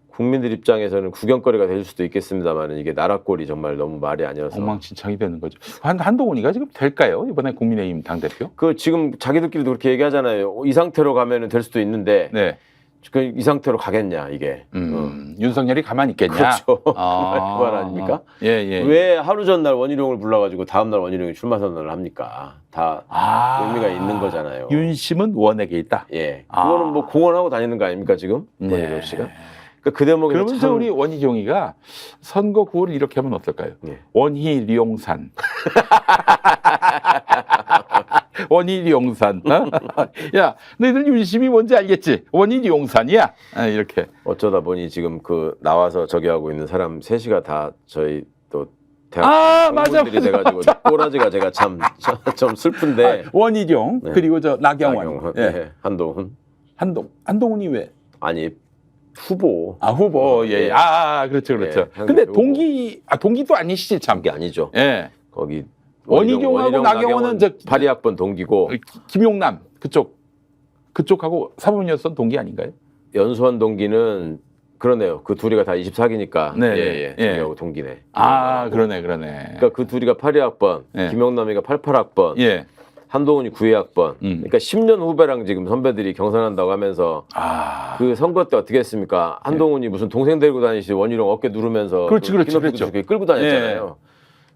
국민들 입장에서는 구경거리가 될 수도 있겠습니다만 이게 나라꼴이 정말 너무 말이 아니어서 엉망진창이 되는 거죠. 한동훈이가 지금 될까요? 이번에 국민의힘 당대표? 그 지금 자기들끼리도 그렇게 얘기하잖아요. 이 상태로 가면은 될 수도 있는데 이 상태로 가겠냐 이게. 윤석열이 가만히 있겠냐? 그렇죠. 그 말 아닙니까? 왜 하루 전날 원희룡을 불러가지고 다음날 원희룡이 출마 선언을 합니까? 다 의미가 있는 거잖아요. 윤심은 원에게 있다. 그거는 뭐 공언하고 다니는 거 아닙니까 지금? 원희룡 씨가? 그 대목에서 그러면서 우리 원희룡이가 선거 구호를 이렇게 하면 어떨까요? 원희룡산. 원희룡산. 야, 너희들 윤심이 뭔지 알겠지? 원희룡산이야. 이렇게. 어쩌다 보니 지금 그 나와서 저기 하고 있는 사람 셋이가 다 저희 또 대학 공무원들이 돼가지고 꼬라지가 제가 참 슬픈데. 원희룡 그리고 저 나경원. 한동훈. 한동훈이 왜? 아니. 후보. 후보. 그렇죠. 근데 동기도 아니시지 참. 동기 아니죠. 거기 원희룡하고 나경원은 저 82학번 동기고 김용남 그쪽하고 사모님이었던 동기 아닌가요? 연수원 동기는 그러네요. 그 둘이가 다 24기니까. 네. 예. 저기하고 동기네. 아, 그러네. 그러니까 그 둘이가 82학번, 예. 김영남이가 88학번, 예. 한동훈이 92학번. 그러니까 10년 후배랑 지금 선배들이 경선한다고 하면서 그 선거 때 어떻게 했습니까? 한동훈이 무슨 동생 데리고 다니시 원희룡 어깨 누르면서 그렇죠. 끌고 다녔잖아요.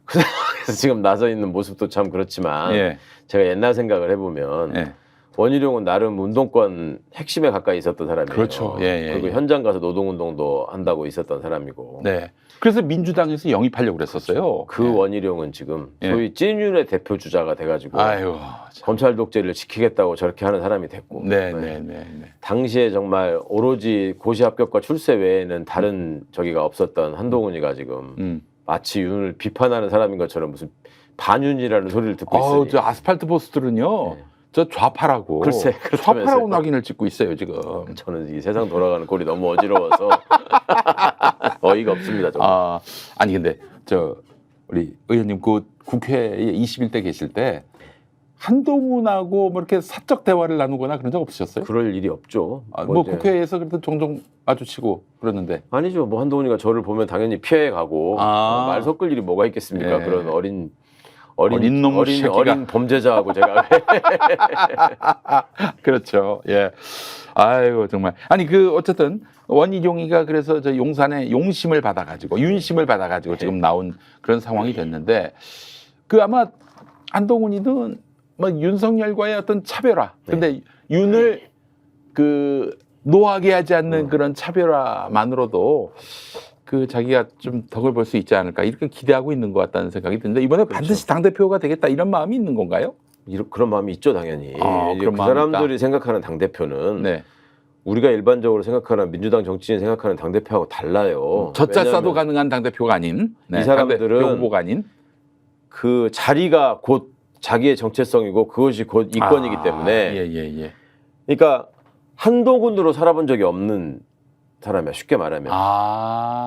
그 상황에서 지금 나서 있는 모습도 참 그렇지만 예. 제가 옛날 생각을 해보면 예. 원희룡은 나름 운동권 핵심에 가까이 있었던 사람이에요. 그렇죠. 예. 그리고 현장 가서 노동운동도 한다고 있었던 사람이고. 네. 그래서 민주당에서 영입하려고 그랬었어요. 그 원희룡은 지금 예. 소위 찐윤의 대표 주자가 돼가지고 아유. 검찰 독재를 지키겠다고 저렇게 하는 사람이 됐고. 네. 당시에 정말 오로지 고시 합격과 출세 외에는 다른 저기가 없었던 한동훈이가 지금 마치 윤을 비판하는 사람인 것처럼 무슨 반윤이라는 소리를 듣고 있으니. 저 아스팔트 보스들은요. 네. 저 좌파라고. 글쎄, 좌파라고 낙인을 찍고 있어요, 지금. 저는 이 세상 돌아가는 꼴이 너무 어지러워서 어이가 없습니다. 정말. 아니 근데 우리 의원님 그 국회에 21대 계실 때 한동훈하고 뭐 이렇게 사적 대화를 나누거나 그런 적 없으셨어요? 그럴 일이 없죠. 뭐 이제 국회에서 그래도 종종 마주치고 그러는데. 아니죠. 뭐 한동훈이가 저를 보면 당연히 피해 가고 말 섞을 일이 뭐가 있겠습니까? 예. 그런 어린 놈의 새끼가. 어린 범죄자하고 제가 그렇죠. 예. 아이고 정말. 아니 어쨌든 원희룡이가 그래서 저 용산에 용심을 받아가지고 윤심을 받아가지고 지금 나온 그런 상황이 됐는데 아마 한동훈이든 뭐 윤석열과의 어떤 차별화. 근데 윤을 노하게 하지 않는 그런 차별화만으로도 자기가 좀 덕을 볼 수 있지 않을까 이렇게 기대하고 있는 것 같다는 생각이 드는데 이번에 반드시 당대표가 되겠다 이런 마음이 있는 건가요? 그런 마음이 있죠, 당연히. 그런 그 마음이 사람들이 생각하는 당대표는 네. 우리가 일반적으로 생각하는 민주당 정치인 생각하는 당대표하고 달라요. 젖잘 싸도 가능한 당대표가 아닌 이 사람들은 당대표 후보가 아닌 그 자리가 곧 자기의 정체성이고 그것이 곧 이권이기 때문에 예. 그러니까 한동훈으로 살아본 적이 없는 사람이야, 쉽게 말하면.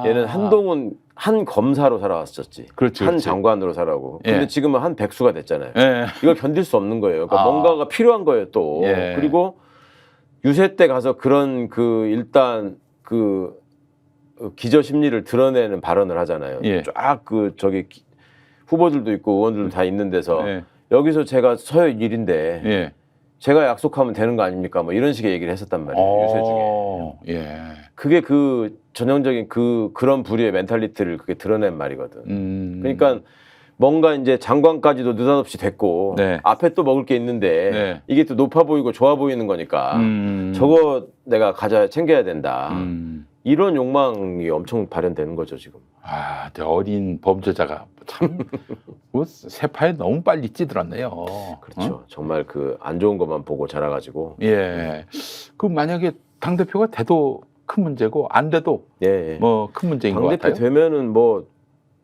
얘는 한동훈 한 검사로 살아왔었지. 그렇죠, 한 장관으로 살아오고. 근데 예. 지금은 한 백수가 됐잖아요. 예. 이걸 견딜 수 없는 거예요. 그러니까 뭔가가 필요한 거예요, 또. 예. 그리고 유세 때 가서 그런 일단 기저 심리를 드러내는 발언을 하잖아요. 예. 쫙 후보들도 있고 의원들도 다 있는 데서 예. 여기서 제가 서열 1인데 예. 제가 약속하면 되는 거 아닙니까? 뭐 이런 식의 얘기를 했었단 말이에요. 유세 중에. 예. 그게 전형적인 그런 부류의 멘탈리티를 그게 드러낸 말이거든. 그러니까 뭔가 이제 장관까지도 느닷없이 됐고 네. 앞에 또 먹을 게 있는데 네. 이게 또 높아 보이고 좋아 보이는 거니까 저거 내가 챙겨야 된다. 이런 욕망이 엄청 발현되는 거죠, 지금. 어린 범죄자가 참 세파에 너무 빨리 찌들었네요. 그렇죠. 정말 안 좋은 것만 보고 자라가지고. 예. 만약에 당대표가 돼도 큰 문제고 안 돼도 예. 뭐 큰 문제인 것 같아요. 당대표 되면은 뭐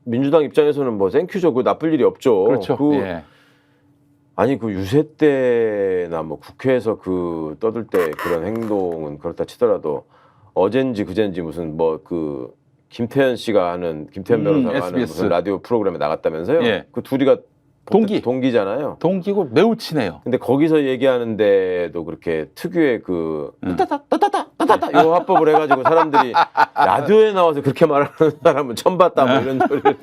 민주당 입장에서는 뭐 땡큐죠. 나쁠 일이 없죠. 그렇죠. 예. 아니 유세 때나 뭐 국회에서 떠들 때 그런 행동은 그렇다 치더라도 어젠지 그젠지 무슨 김태현 변호사가 하는 무슨 라디오 프로그램에 나갔다면서요? 예. 그 둘이가 동기잖아요. 동기고 매우 친해요. 근데 거기서 얘기하는데도 그렇게 특유의 따따따 이 화법을 해가지고 사람들이 라디오에 나와서 그렇게 말하는 사람은 처음 봤다 뭐 이런 소리를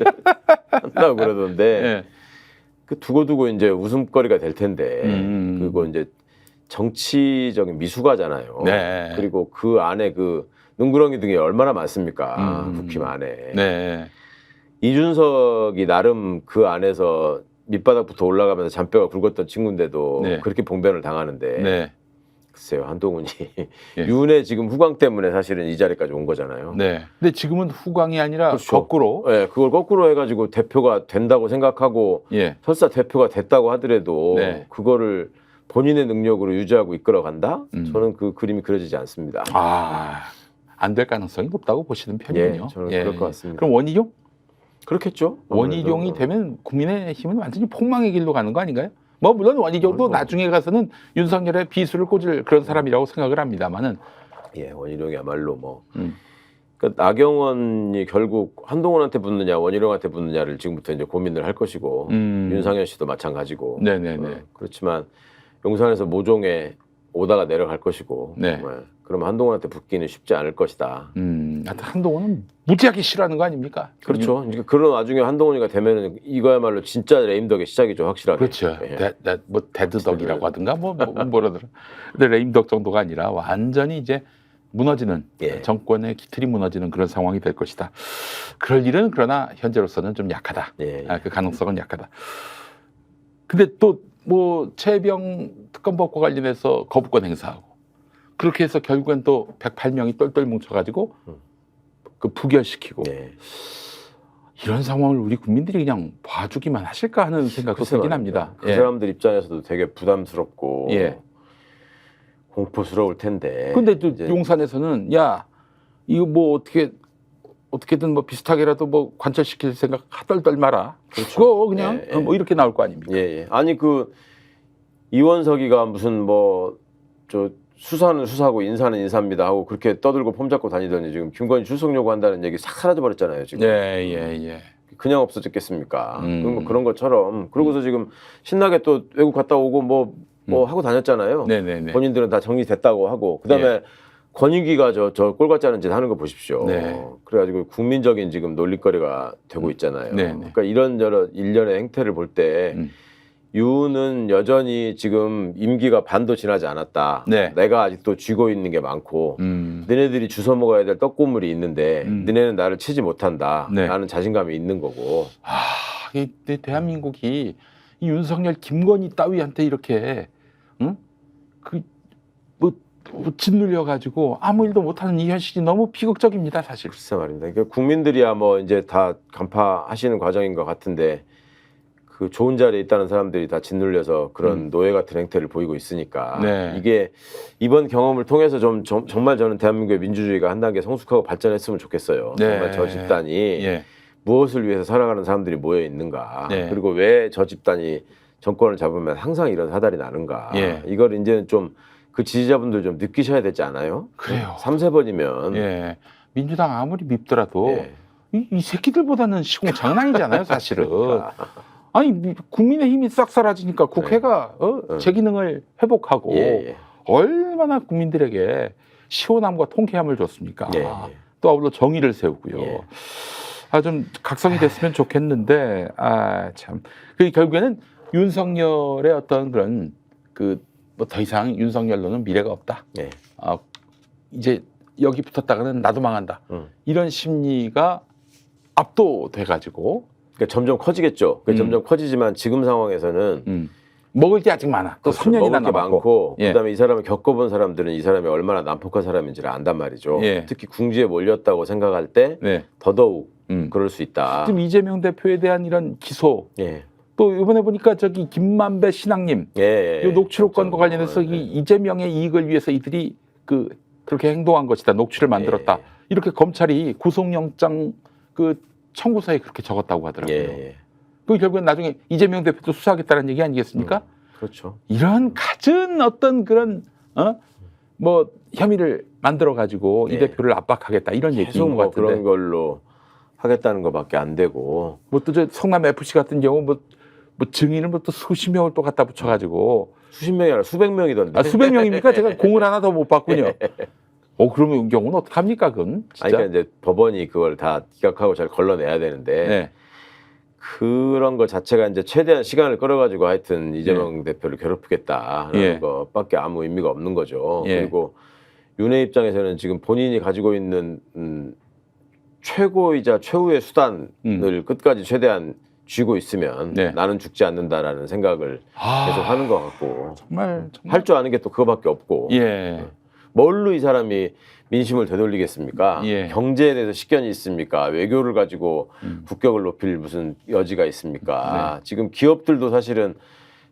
한다고 그러던데 예. 두고두고 이제 웃음거리가 될 텐데 그거 이제 정치적인 미숙아잖아요. 네. 그리고 그 안에 능구렁이 등이 얼마나 많습니까? 국힘 안에. 네. 이준석이 나름 그 안에서 밑바닥부터 올라가면서 잔뼈가 굵었던 친구인데도 네. 그렇게 봉변을 당하는데 네. 글쎄요, 한동훈이 예. 윤의 지금 후광 때문에 사실은 이 자리까지 온 거잖아요. 네. 근데 지금은 후광이 아니라 그렇죠. 거꾸로. 네, 그걸 거꾸로 해가지고 대표가 된다고 생각하고 예. 설사 대표가 됐다고 하더라도 네. 그거를 본인의 능력으로 유지하고 이끌어간다? 저는 그 그림이 그려지지 않습니다. 안 될 가능성이 높다고 보시는 편이군요. 예, 저는 그럴 것 같습니다. 그럼 원희룡? 그렇겠죠. 원희룡이 되면 국민의힘은 완전히 폭망의 길로 가는 거 아닌가요? 뭐 물론 원희룡도 나중에 가서는 윤석열의 비수를 꽂을 그런 사람이라고 생각을 합니다만은. 예, 원희룡이야말로 그러니까 나경원이 결국 한동훈한테 붙느냐 원희룡한테 붙느냐를 지금부터 이제 고민을 할 것이고 윤상현 씨도 마찬가지고. 네네네. 그렇지만 용산에서 모종에 오다가 내려갈 것이고. 네. 그러면 한동훈한테 붙기는 쉽지 않을 것이다. 한동훈은 무지하게 싫어하는 거 아닙니까? 그렇죠. 그러니까 그런 와중에 한동훈이가 되면은 이거야말로 진짜 레임덕의 시작이죠, 확실하게. 그렇죠. 예. 뭐 데드덕이라고 하든가 뭐라더라. 근데 레임덕 정도가 아니라 완전히 이제 무너지는 예. 정권의 기틀이 무너지는 그런 상황이 될 것이다. 그럴 일은 그러나 현재로서는 좀 약하다. 예. 그 가능성은 약하다. 근데 또 뭐 최병 특검법과 관련해서 거부권 행사하고 그렇게 해서 결국엔 또 108명이 똘똘 뭉쳐가지고 그 부결시키고 예. 이런 상황을 우리 국민들이 그냥 봐주기만 하실까 하는 생각도 들긴 합니다. 그 사람들 입장에서도 되게 부담스럽고 예. 공포스러울 텐데. 근데 또 이제 용산에서는 야 이거 뭐 어떻게든 뭐 비슷하게라도 뭐 관철시킬 생각 하덜덜 마라. 그렇죠. 그거 그냥 예, 예. 뭐 이렇게 나올 거 아닙니까? 예, 예. 아니 그 이원석이가 무슨 뭐 저 수사는 수사고 인사는 인사입니다 하고 그렇게 떠들고 폼 잡고 다니더니 지금 김건희 출석 요구한다는 얘기 싹 사라져 버렸잖아요 지금. 예. 그냥 없어졌겠습니까? 그런 것처럼 그러고서 지금 신나게 또 외국 갔다 오고 뭐 하고 다녔잖아요. 네네네. 본인들은 다 정리됐다고 하고 그다음에 예. 권익위가 저 꼴 같지 않은 짓 하는 거 보십시오. 네. 그래가지고 국민적인 지금 놀림거리가 되고 있잖아요. 네네. 그러니까 이런 저런 일련의 행태를 볼 때 유는 여전히 지금 임기가 반도 지나지 않았다. 네. 내가 아직도 쥐고 있는 게 많고 너네들이 주워 먹어야 될 떡고물이 있는데 너네는 나를 치지 못한다. 네. 라는 자신감이 있는 거고. 이 대한민국이 이 윤석열, 김건희 따위한테 이렇게 뭐 짓눌려 가지고 아무 일도 못하는 이 현실이 너무 비극적입니다, 사실. 글쎄 말입니다. 그러니까 국민들이야 뭐 이제 다 간파하시는 과정인 것 같은데 그 좋은 자리에 있다는 사람들이 다 짓눌려서 그런 노예 같은 행태를 보이고 있으니까 네. 이게 이번 경험을 통해서 정말 저는 대한민국의 민주주의가 한 단계 성숙하고 발전했으면 좋겠어요. 네. 정말 저 집단이 예. 무엇을 위해서 살아가는 사람들이 모여 있는가. 네. 그리고 왜 저 집단이 정권을 잡으면 항상 이런 사달이 나는가. 예. 이걸 이제는 좀 그 지지자분들 좀 느끼셔야 되지 않아요? 그래요. 3-4번이면 예. 민주당 아무리 밉더라도 예. 이 새끼들보다는 시공 장난이잖아요, 사실은. 그러니까. 아니 국민의힘이 싹 사라지니까 국회가 제 기능을 회복하고 예. 얼마나 국민들에게 시원함과 통쾌함을 줬습니까? 예. 또 아울러 정의를 세우고요. 예. 좀 각성이 됐으면 좋겠는데 참. 그 결국에는 윤석열의 어떤 그런 뭐 더 이상 윤석열로는 미래가 없다. 예. 이제 여기 붙었다가는 나도 망한다. 이런 심리가 압도돼가지고. 그러니까 점점 커지겠죠. 점점 커지지만 지금 상황에서는 먹을 게 아직 많아. 또 그렇죠. 3년이나 먹을 게 남았고. 많고 예. 그다음에 이 사람을 겪어본 사람들은 이 사람이 얼마나 난폭한 사람인지를 안단 말이죠. 예. 특히 궁지에 몰렸다고 생각할 때 네. 더더욱 그럴 수 있다. 지금 이재명 대표에 대한 이런 기소. 예. 또 이번에 보니까 저기 김만배 신앙님 예. 이 녹취록건과 관련해서 이재명의 이익을 위해서 이들이 그렇게 행동한 것이다. 녹취를 만들었다. 예. 이렇게 검찰이 구속영장 청구서에 그렇게 적었다고 하더라고요. 예. 그 결국엔 나중에 이재명 대표도 수사하겠다는 얘기 아니겠습니까? 그렇죠. 이런 갖은 어떤 그런 뭐 혐의를 만들어 가지고 이 대표를 압박하겠다 이런 얘기인 계속 것 뭐 같은데. 그런 걸로 하겠다는 것밖에 안 되고. 뭐 또 저 성남 FC 같은 경우 뭐 증인을 뭐 또 수십 명을 또 갖다 붙여가지고 수십 명이 아니라 수백 명이던데. 수백 명입니까? 제가 공을 하나 더 못 봤군요. 그러면 이 경우는 어떡합니까, 그건? 진짜? 그러니까 이제 법원이 그걸 다 기각하고 잘 걸러내야 되는데 네. 그런 것 자체가 이제 최대한 시간을 끌어가지고 하여튼 이재명 대표를 괴롭히겠다라는 예. 것밖에 아무 의미가 없는 거죠. 예. 그리고 윤의 입장에서는 지금 본인이 가지고 있는 최고이자 최후의 수단을 끝까지 최대한 쥐고 있으면 네. 나는 죽지 않는다라는 생각을 계속 하는 것 같고 정말 할 줄 아는 게 또 그거밖에 없고 예. 뭘로 이 사람이 민심을 되돌리겠습니까? 예. 경제에 대해서 식견이 있습니까? 외교를 가지고 국격을 높일 무슨 여지가 있습니까? 지금 기업들도 사실은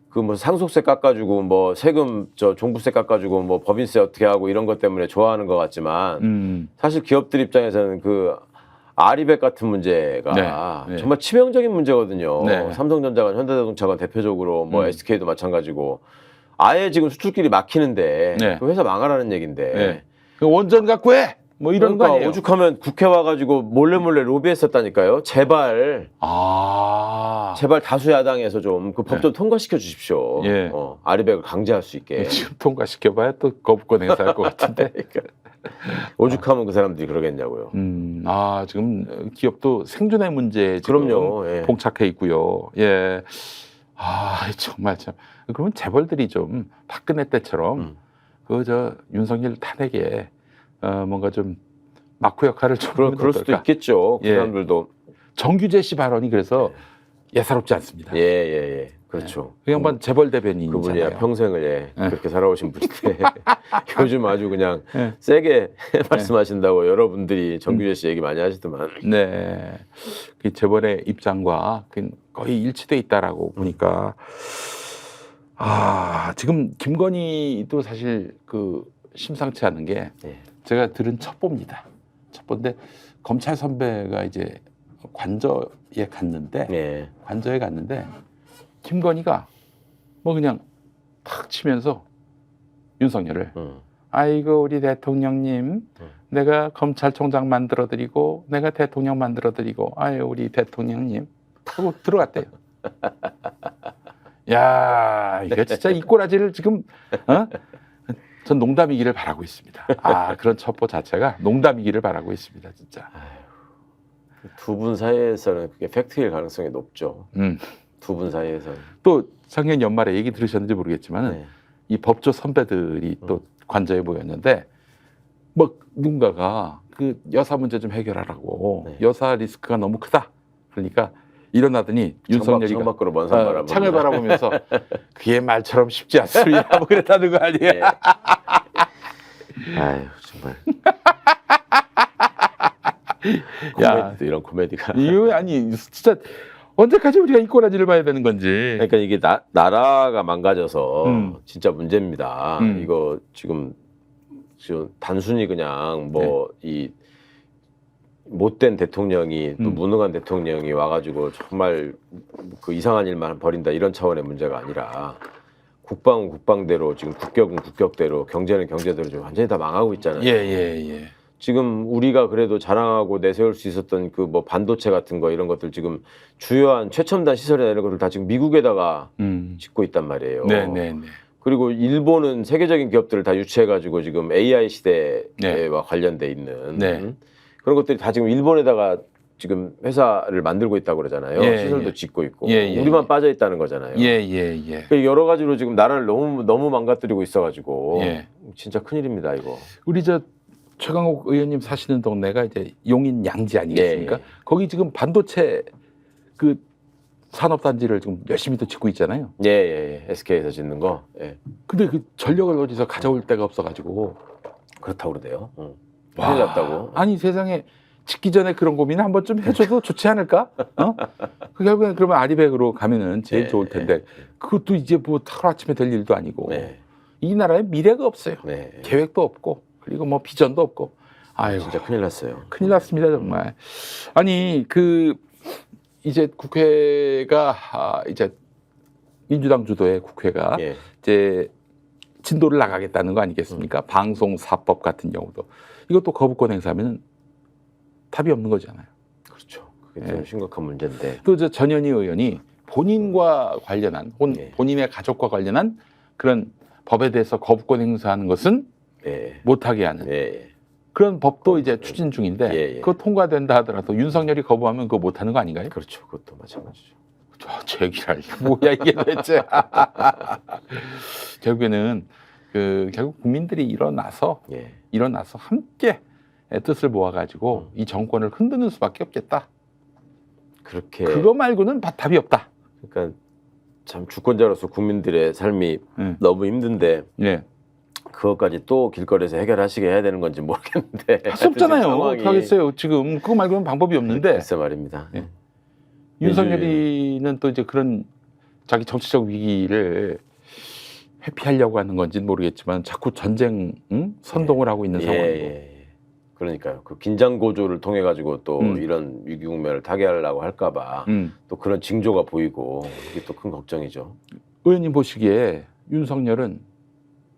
그 뭐 상속세 깎아주고 뭐 세금 종부세 깎아주고 뭐 법인세 어떻게 하고 이런 것 때문에 좋아하는 것 같지만 사실 기업들 입장에서는 그 아리백 같은 문제가 네. 정말 치명적인 문제거든요. 네. 삼성전자건 현대자동차건 대표적으로 뭐 SK도 마찬가지고 아예 지금 수출길이 막히는데 네. 그 회사 망하라는 얘긴데 네. 그 원전 갖고 해. 뭐 이런 거 그러니까 아니에요? 오죽하면 국회 와가지고 몰래 로비했었다니까요. 제발 다수 야당에서 좀 그 법 좀 통과시켜 주십시오. 예. 아리백을 강제할 수 있게. 지금 통과시켜봐야 또 거부권 행사할 것 같은데. 그러니까. 오죽하면 그 사람들이 그러겠냐고요. 지금 기업도 생존의 문제에 지금 그럼요. 예. 봉착해 있고요. 예. 정말 참. 그러면 재벌들이 좀 박근혜 때처럼 윤석열 탄핵에 뭔가 좀 막후 역할을 좀 그럴 수도 있겠죠. 그 예. 사람들도 정규재 씨 발언이 그래서 예사롭지 않습니다. 예. 그렇죠. 그 양반 재벌 대변인이잖아요. 그분이야 평생을 그렇게 살아오신 분인데 요즘 아주 그냥 세게 말씀하신다고 여러분들이 정규재 씨 얘기 많이 하시더만. 네, 그 재벌의 입장과 거의 일치돼 있다라고 보니까 지금 김건희도 사실 그 심상치 않은 게 제가 들은 첩보입니다. 첩보인데 검찰 선배가 이제 관저에 갔는데 김건희가 뭐 그냥 탁 치면서 윤석열을 아이고 우리 대통령님 내가 검찰총장 만들어드리고 내가 대통령 만들어드리고 아유 우리 대통령님 하고 들어갔대요. 야 이거 진짜 이 꼬라지를 지금 전 농담이기를 바라고 있습니다. 그런 첩보 자체가 농담이기를 바라고 있습니다. 진짜. 두 분 사이에서는 그게 팩트일 가능성이 높죠. 두 분 사이에서는. 또 작년 연말에 얘기 들으셨는지 모르겠지만 이 법조 선배들이 또 관저에 모였는데 뭐 누군가가 그 여사 문제 좀 해결하라고 여사 리스크가 너무 크다. 그러니까 일어나더니 윤석열이가 창밖으로 먼 산 바라보면서 창을 바라보면서 그의 말처럼 쉽지 않습니다. 뭐 그랬다는 거 아니에요? 아유 정말. 코미디도 이런 코미디가. 이거 아니 진짜 언제까지 우리가 이 꼬라지를 봐야 되는 건지. 그러니까 이게 나라가 망가져서 진짜 문제입니다. 이거 지금 단순히 그냥 뭐 이 못된 대통령이 또 무능한 대통령이 와가지고 정말 그 이상한 일만 벌인다 이런 차원의 문제가 아니라 국방은 국방대로 지금 국격은 국격대로 경제는 경제대로 지금 완전히 다 망하고 있잖아요. 예. 지금 우리가 그래도 자랑하고 내세울 수 있었던 그 뭐 반도체 같은 거 이런 것들 지금 주요한 최첨단 시설이나 이런 것들 다 지금 미국에다가 짓고 있단 말이에요. 네. 그리고 일본은 세계적인 기업들을 다 유치해가지고 지금 AI 시대와 관련돼 있는 그런 것들이 다 지금 일본에다가 지금 회사를 만들고 있다고 그러잖아요. 시설도 짓고 있고 우리만 빠져 있다는 거잖아요. 그러니까 여러 가지로 지금 나라를 너무 망가뜨리고 있어가지고 진짜 큰일입니다 이거. 우리 최강욱 의원님 사시는 동네가 이제 용인 양지 아니겠습니까? 거기 지금 반도체 그 산업단지를 지금 열심히 또 짓고 있잖아요. SK에서 짓는 거. 근데 그 전력을 어디서 가져올 데가 없어가지고 그렇다고 그러대요. 큰일 났다고. 아니 세상에 짓기 전에 그런 고민을 한번 좀 해줘도 좋지 않을까? 그 결국엔 그러면 아리백으로 가면은 제일 좋을 텐데 그것도 이제 뭐 하루아침에 될 일도 아니고 이 나라에 미래가 없어요. 계획도 없고 그리고 뭐 비전도 없고. 아유 진짜 큰일 났어요. 큰일 났습니다 정말. 아니 이제 국회가 이제 민주당 주도의 국회가 이제 진도를 나가겠다는 거 아니겠습니까? 방송사법 같은 경우도 이것도 거부권 행사하면 답이 없는 거잖아요. 그렇죠. 그게 좀 심각한 문제인데. 또 전현희 의원이 본인과 관련한 본인의 가족과 관련한 그런 법에 대해서 거부권 행사하는 것은 못하게 하는 그런 법도 이제 추진 중인데 그거 통과된다 하더라도 윤석열이 거부하면 그거 못하는 거 아닌가요? 그렇죠. 그것도 마찬가지죠. 제기랄 뭐야 이게 도대체. 결국에는 결국 국민들이 일어나서 함께 뜻을 모아가지고 이 정권을 흔드는 수밖에 없겠다. 그거 말고는 답이 없다. 그러니까 참 주권자로서 국민들의 삶이 너무 힘든데 그것까지 또 길거리에서 해결하시게 해야 되는 건지 모르겠는데 할 수 없잖아요. 어떻게 하겠어요. 지금 그거 말고는 방법이 없는데. 글쎄 말입니다. 윤석열이는 또 이제 그런 자기 정치적 위기를 회피하려고 하는 건지는 모르겠지만 자꾸 전쟁 선동을 하고 있는 상황이고. 그러니까요. 그 긴장 고조를 통해 가지고 또 이런 위기 국면을 타개하려고 할까봐 또 그런 징조가 보이고 이게 또 큰 걱정이죠. 의원님 보시기에 윤석열은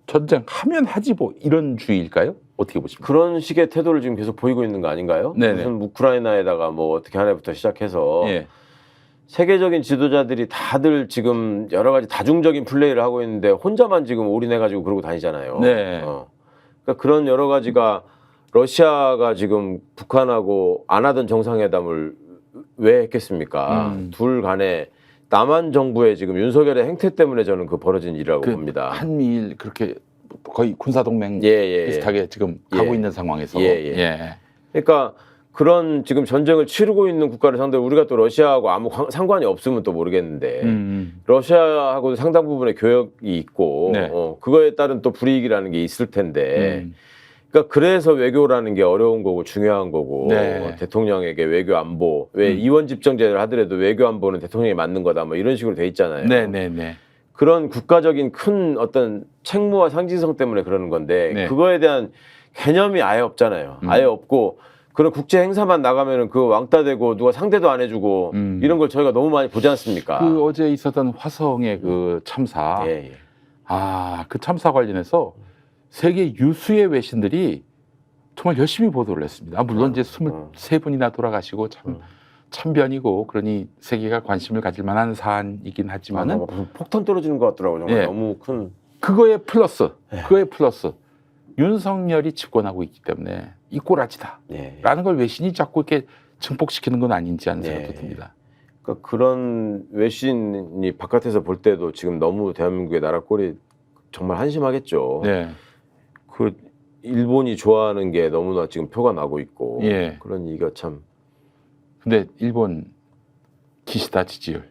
전쟁하면 하지 뭐 이런 주의일까요? 어떻게 보십니까? 그런 식의 태도를 지금 계속 보이고 있는 거 아닌가요? 네네. 무슨 우크라이나에다가 뭐 어떻게 하나부터 시작해서 예. 세계적인 지도자들이 다들 지금 여러 가지 다중적인 플레이를 하고 있는데 혼자만 지금 올인해가지고 그러고 다니잖아요. 네. 그러니까 그런 여러 가지가 러시아가 지금 북한하고 안 하던 정상회담을 왜 했겠습니까? 둘 간에 남한 정부의 지금 윤석열의 행태 때문에 저는 그 벌어진 일이라고 봅니다. 한미일 그렇게 거의 군사동맹 예. 비슷하게 지금 가고 있는 상황에서. 예. 그러니까 그런 지금 전쟁을 치르고 있는 국가를 상대로 우리가 또 러시아하고 아무 상관이 없으면 또 모르겠는데 러시아하고도 상당 부분의 교역이 있고 네. 그거에 따른 또 불이익이라는 게 있을 텐데 그러니까 그래서 외교라는 게 어려운 거고 중요한 거고 네. 대통령에게 외교 안보 왜 이원 집정제를 하더라도 외교 안보는 대통령이 맡는 거다 뭐 이런 식으로 돼 있잖아요. 네네네. 그런 국가적인 큰 어떤 책무와 상징성 때문에 그러는 건데 네. 그거에 대한 개념이 아예 없잖아요. 아예 없고 그런 국제 행사만 나가면은 그 왕따 되고 누가 상대도 안 해주고 이런 걸 저희가 너무 많이 보지 않습니까? 그 어제 있었던 화성의 그 참사. 예. 그 참사 관련해서 세계 유수의 외신들이 정말 열심히 보도를 했습니다. 물론 이제 23분이나 돌아가시고 참 참변이고 그러니 세계가 관심을 가질 만한 사안이긴 하지만은 무슨 폭탄 떨어지는 것 같더라고요. 정말 너무 큰. 그거에 플러스 윤석열이 집권하고 있기 때문에 이 꼬라지다라는 걸 외신이 자꾸 이렇게 증폭시키는 건 아닌지 하는 생각도 듭니다. 그러니까 그런 외신이 바깥에서 볼 때도 지금 너무 대한민국의 나라 꼴이 정말 한심하겠죠. 네. 그 일본이 좋아하는 게 너무나 지금 표가 나고 있고 예. 그런 얘기가 참. 근데 일본 기시다 지지율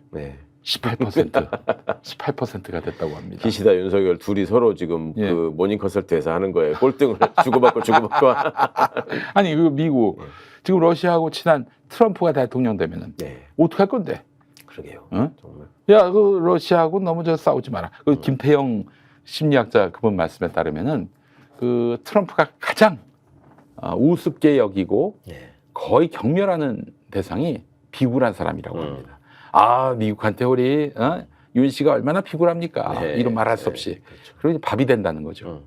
18%가 됐다고 합니다. 기시다 윤석열 둘이 서로 지금 그 모닝 컨설트에서 하는 거예요. 꼴등을 주고받고. 아니 그 미국 지금 러시아하고 친한 트럼프가 대통령 되면은 어떻게 할 건데? 그러게요. 응? 정말. 야, 그 러시아하고 너무 저 싸우지 마라. 그 김태영 심리학자 그분 말씀에 따르면은 그 트럼프가 가장 우습게 여기고 거의 경멸하는 대상이 비굴한 사람이라고 합니다. 미국한테 우리 윤 씨가 얼마나 비굴합니까? 이런 말할 수 없이. 그렇죠. 그러니 밥이 된다는 거죠.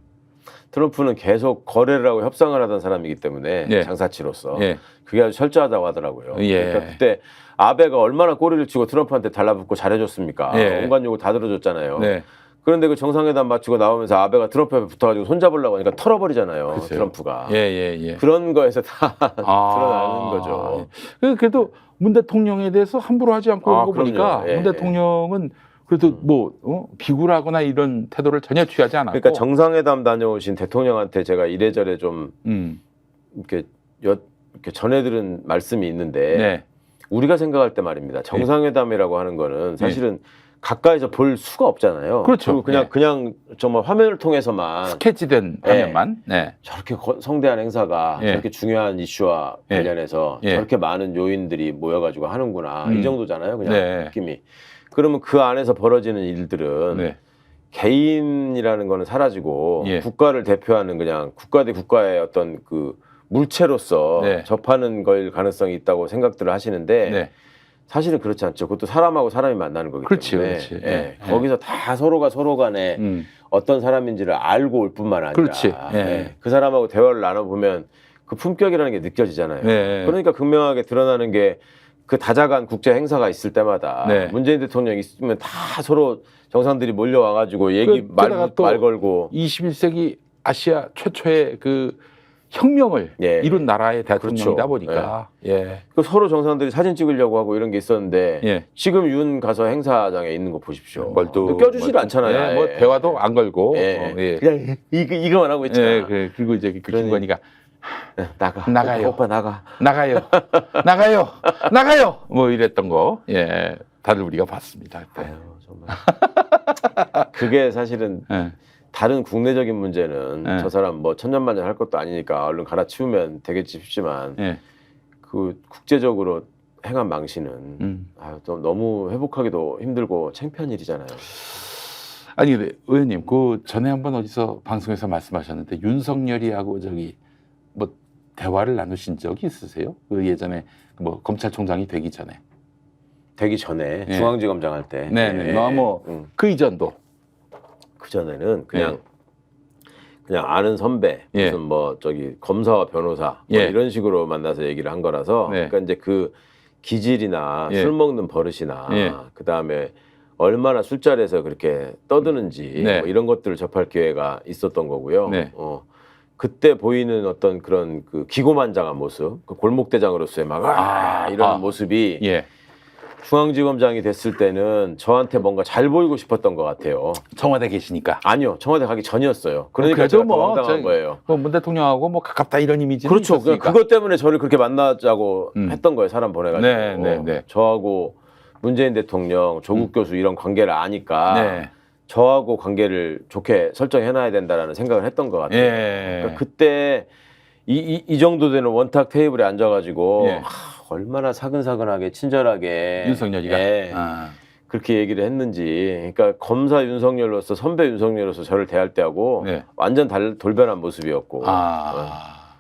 트럼프는 계속 거래를 하고 협상을 하던 사람이기 때문에 장사치로서 그게 아주 철저하다고 하더라고요. 그러니까 그때 아베가 얼마나 꼬리를 치고 트럼프한테 달라붙고 잘해줬습니까? 온갖 요구 다 들어줬잖아요. 그런데 그 정상회담 마치고 나오면서 아베가 트럼프 옆에 붙어가지고 손잡으려고 하니까 털어버리잖아요. 글쎄요. 트럼프가. 그런 거에서 다 드러나는 거죠. 그래도 문 대통령에 대해서 함부로 하지 않고 온 거 보니까 문 대통령은 그래도 비굴하거나 이런 태도를 전혀 취하지 않았고. 그러니까 정상회담 다녀오신 대통령한테 제가 이래저래 좀 이렇게 전해들은 말씀이 있는데 우리가 생각할 때 말입니다. 정상회담이라고 하는 거는 사실은 가까이서 볼 수가 없잖아요. 그렇죠. 그냥 정말 화면을 통해서만 스케치된 화면만. 저렇게 성대한 행사가 저렇게 중요한 이슈와 관련해서 저렇게 많은 요인들이 모여가지고 하는구나 이 정도잖아요. 그냥 느낌이. 그러면 그 안에서 벌어지는 일들은 개인이라는 거는 사라지고 국가를 대표하는 그냥 국가 대 국가의 어떤 그 물체로서 접하는 걸 가능성이 있다고 생각들을 하시는데 사실은 그렇지 않죠. 그것도 사람하고 사람이 만나는 거기 때문에 거기서 다 서로가 서로 간에 어떤 사람인지를 알고 올 뿐만 아니라 그 사람하고 대화를 나눠보면 그 품격이라는 게 느껴지잖아요. 그러니까 극명하게 드러나는 게 그 다자간 국제 행사가 있을 때마다 문재인 대통령 있으면 다 서로 정상들이 몰려와가지고 말 걸고 21세기 아시아 최초의 그 혁명을 이룬 나라의 대통령이다 보니까 그 서로 정상들이 사진 찍으려고 하고 이런 게 있었는데 지금 윤 가서 행사장에 있는 거 보십시오. 껴주질 않잖아요. 뭐 대화도 안 걸고 그냥 이거만 하고 있잖아요. 그리고 이제 김건희가 나가요. 오빠 나가요. 뭐 이랬던 거 다들 우리가 봤습니다. 아유, 정말. 그게 사실은 다른 국내적인 문제는 저 사람 뭐 천년만년 할 것도 아니니까 얼른 갈아치우면 되겠지 싶지만 그 국제적으로 행한 망신은 너무 회복하기도 힘들고 창피한 일이잖아요. 아니 근데 의원님 그 전에 한번 어디서 방송에서 말씀하셨는데 윤석열이하고 뭐 대화를 나누신 적이 있으세요? 그 예전에 뭐 검찰총장이 되기 전에 중앙지검장 할 때 그 이전도 그 전에는 그냥 그냥 아는 선배 예. 무슨 뭐 저기 검사와 변호사 뭐 예. 이런 식으로 만나서 얘기를 한 거라서 네. 그러니까 이제 그 기질이나 예. 술 먹는 버릇이나 예. 그 다음에 얼마나 술자리에서 그렇게 떠드는지 네. 뭐 이런 것들을 접할 기회가 있었던 거고요. 네. 그때 보이는 어떤 그런 그 기고만장한 모습, 그 골목대장으로서의 막 이런 모습이 예. 중앙지검장이 됐을 때는 저한테 뭔가 잘 보이고 싶었던 것 같아요. 청와대 계시니까. 아니요, 청와대 가기 전이었어요. 그러니까 그래도 제가 뭐 당한 거예요. 문 대통령하고 뭐 가깝다 이런 이미지는 그렇죠. 있었으니까. 그것 때문에 저를 그렇게 만나자고 했던 거예요. 사람 보내가지고. 네, 네, 네. 저하고 문재인 대통령, 조국 교수 이런 관계를 아니까 네. 저하고 관계를 좋게 설정해놔야 된다라는 생각을 했던 것 같아요. 예. 그러니까 그때 이 정도 되는 원탁 테이블에 앉아가지고 예. 얼마나 사근사근하게 친절하게 윤석열이가. 예, 그렇게 얘기를 했는지. 그러니까 검사 윤석열로서 선배 윤석열로서 저를 대할 때하고 네. 완전 돌변한 모습이었고.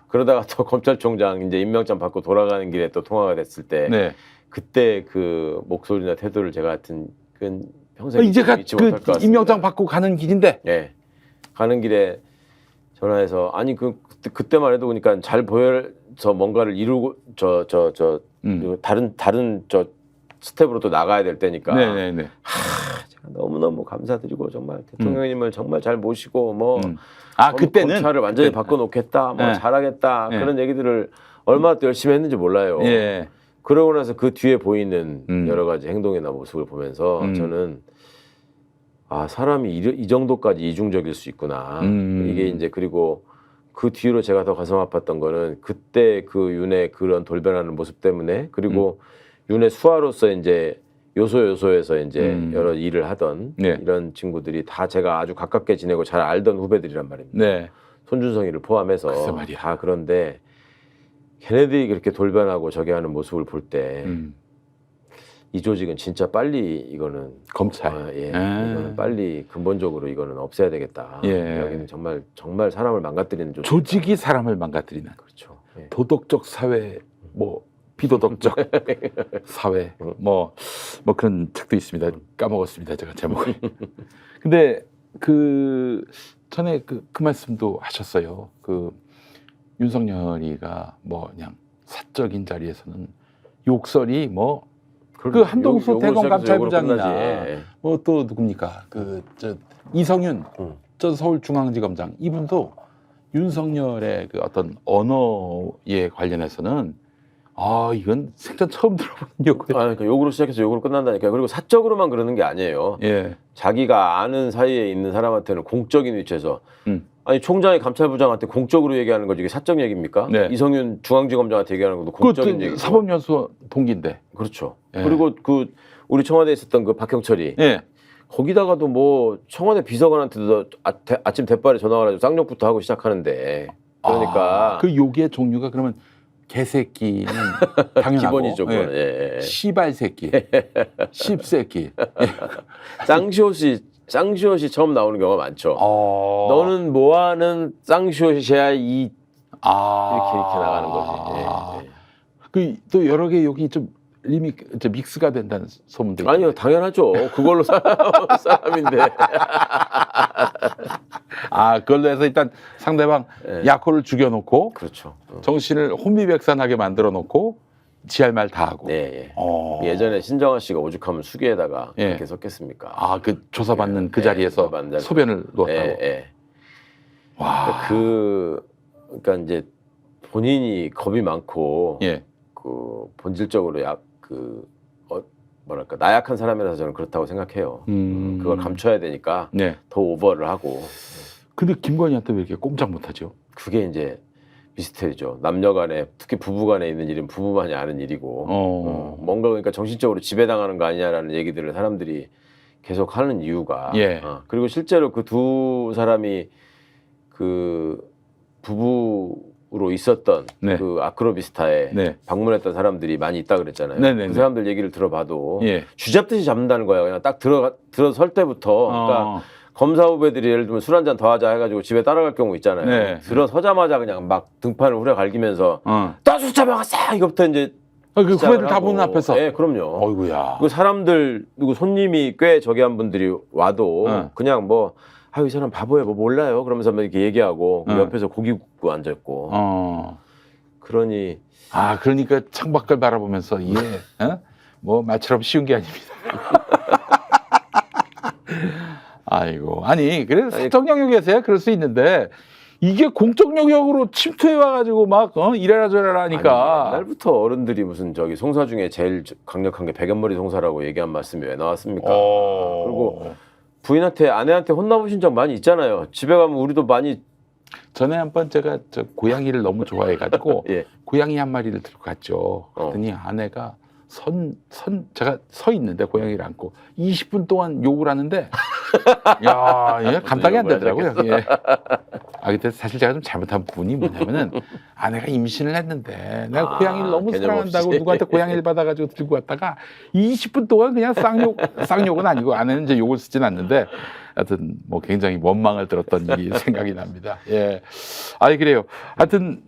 그러다가 또 검찰총장 이제 임명장 받고 돌아가는 길에 또 통화가 됐을 때 네. 그때 그 목소리나 태도를 제가 하여튼 그건 평생 이제가 잊지 못할 것 그 같습니다. 임명장 받고 가는 길인데. 예. 가는 길에 전화해서 아니 그때만 해도 그러니까 잘 보여서 뭔가를 이루고 다른 저 스텝으로 또 나가야 될 때니까. 네네네. 제가 너무너무 감사드리고 정말 대통령님을 정말 잘 모시고 뭐 그때는 검찰을 완전히 바꿔놓겠다, 뭐 네. 잘하겠다 네. 그런 얘기들을 얼마나 또 열심히 했는지 몰라요. 예. 그러고 나서 그 뒤에 보이는 여러 가지 행동이나 모습을 보면서 저는 사람이 이 정도까지 이중적일 수 있구나. 이게 이제 그리고 그 뒤로 제가 더 가슴 아팠던 거는 그때 그 윤의 그런 돌변하는 모습 때문에 그리고 윤의 수하로서 이제 요소에서 이제 여러 일을 하던 네. 이런 친구들이 다 제가 아주 가깝게 지내고 잘 알던 후배들이란 말입니다. 네. 손준성이를 포함해서 글쎄 말이야. 다 그런데 걔네들이 그렇게 돌변하고 저기 하는 모습을 볼 때 이 조직은 진짜 빨리 이거는 검찰. 이거는 빨리 근본적으로 이거는 없애야 되겠다. 예. 여기는 정말 사람을 망가뜨리는 조직. 조직이 사람을 망가뜨리는. 그렇죠. 예. 도덕적 사회, 뭐 비도덕적 사회, 뭐 그런 책도 있습니다. 까먹었습니다. 제가 제목을. 근데 그 전에 그 말씀도 하셨어요. 그 윤석열이가 뭐 그냥 사적인 자리에서는 욕설이 뭐 그 한동수 대검 감찰부장이나 뭐 또 누굽니까 그 저 이성윤 저 서울중앙지검장 이분도 윤석열의 그 어떤 언어에 관련해서는 이건 생전 처음 들어보는 욕을. 그러니까 욕으로 시작해서 욕으로 끝난다니까. 그리고 사적으로만 그러는 게 아니에요. 예. 자기가 아는 사이에 있는 사람한테는 공적인 위치에서 아니 총장이 감찰부장한테 공적으로 얘기하는 거지 이게 사적 얘기입니까? 네. 이성윤 중앙지검장한테 얘기하는 것도 공적인 얘기고. 사법연수 동기인데. 그렇죠. 예. 그리고 그 우리 청와대에 있었던 그 박형철이 예. 거기다가도 뭐 청와대 비서관한테도 아침 대빨에 전화 와가지고 쌍욕부터 하고 시작하는데 그러니까 그 욕의 종류가 그러면 개새끼는 당연하고 기본이죠. 그거는. 예. 시발 새끼, 씹새끼. 쌍시옷이 처음 나오는 경우가 많죠. 너는 뭐하는 쌍시옷이야 이렇게 나가는 거지. 예. 그 또 여러 개 욕이 좀 믹스가 된다는 소문도 있죠. 아니요, 당연하죠. 그걸로 사람인데. 그걸로 해서 일단 상대방 약호를 죽여놓고 그렇죠. 정신을 혼미백산하게 만들어놓고 지할 말 다 하고. 네. 예전에 신정아 씨가 오죽하면 수기에다가 그렇게 섰겠습니까? 그 조사받는 그 자리에서 소변을 놓았다고. 와. 그러니까 이제 본인이 겁이 많고 그 본질적으로 뭐랄까 나약한 사람이라서 저는 그렇다고 생각해요. 그걸 감춰야 되니까 더 오버를 하고. 근데 김건희한테 왜 이렇게 꼼짝 못하죠? 그게 이제 비슷해죠. 남녀간에 특히 부부간에 있는 일은 부부만이 아는 일이고 뭔가 그러니까 정신적으로 지배당하는 거 아니냐라는 얘기들을 사람들이 계속 하는 이유가 그리고 실제로 그 두 사람이 그 부부로 있었던 그 아크로비스타에 방문했던 사람들이 많이 있다 그랬잖아요. 그 사람들 얘기를 들어봐도 쥐잡듯이 잡는다는 거예요. 그냥 딱 들어설 때부터 그러니까 검사 후배들이 예를 들면 술 한잔 더 하자 해가지고 집에 따라갈 경우 있잖아요. 들어서자마자 그냥 막 등판을 후려갈기면서 또 숫자 먹었어! 이거부터 이제 그 후배들 다 보는 앞에서. 네, 그럼요. 어이구야. 그 사람들 그리고 손님이 꽤 저기 한 분들이 와도 그냥 뭐 아, 이 사람 바보야, 뭐 몰라요. 그러면서 막 이렇게 얘기하고 그 옆에서 고기 굽고 앉아 있고. 그러니 그러니까 창밖을 바라보면서 이게 뭐 말처럼 쉬운 게 아닙니다. 아이고, 아니 그래서 사적 영역에서야 그럴 수 있는데 이게 공적 영역으로 침투해 와가지고 막 이래라 저래라 하니까. 아니, 옛날부터 어른들이 무슨 저기 송사 중에 제일 강력한 게 백연머리 송사라고 얘기한 말씀이 왜 나왔습니까? 그리고 부인한테 아내한테 혼나보신 적 많이 있잖아요. 집에 가면 우리도 많이. 전에 한번 제가 저 고양이를 너무 좋아해가지고 예. 고양이 한 마리를 들고 갔죠. 그랬더니 아내가 제가 서 있는데 고양이를 안고 20분 동안 욕을 하는데 야, 이게 감당이 안 되더라고요. 예. 그때 사실 제가 좀 잘못한 부분이 뭐냐면은 아내가 임신을 했는데 내가 고양이를 너무 사랑한다고 누구한테 고양이를 받아가지고 들고 왔다가 20분 동안 그냥 쌍욕은 아니고 아내는 이제 욕을 쓰진 않는데 하여튼 뭐 굉장히 원망을 들었던 일이 생각이 납니다. 예. 그래요. 하여튼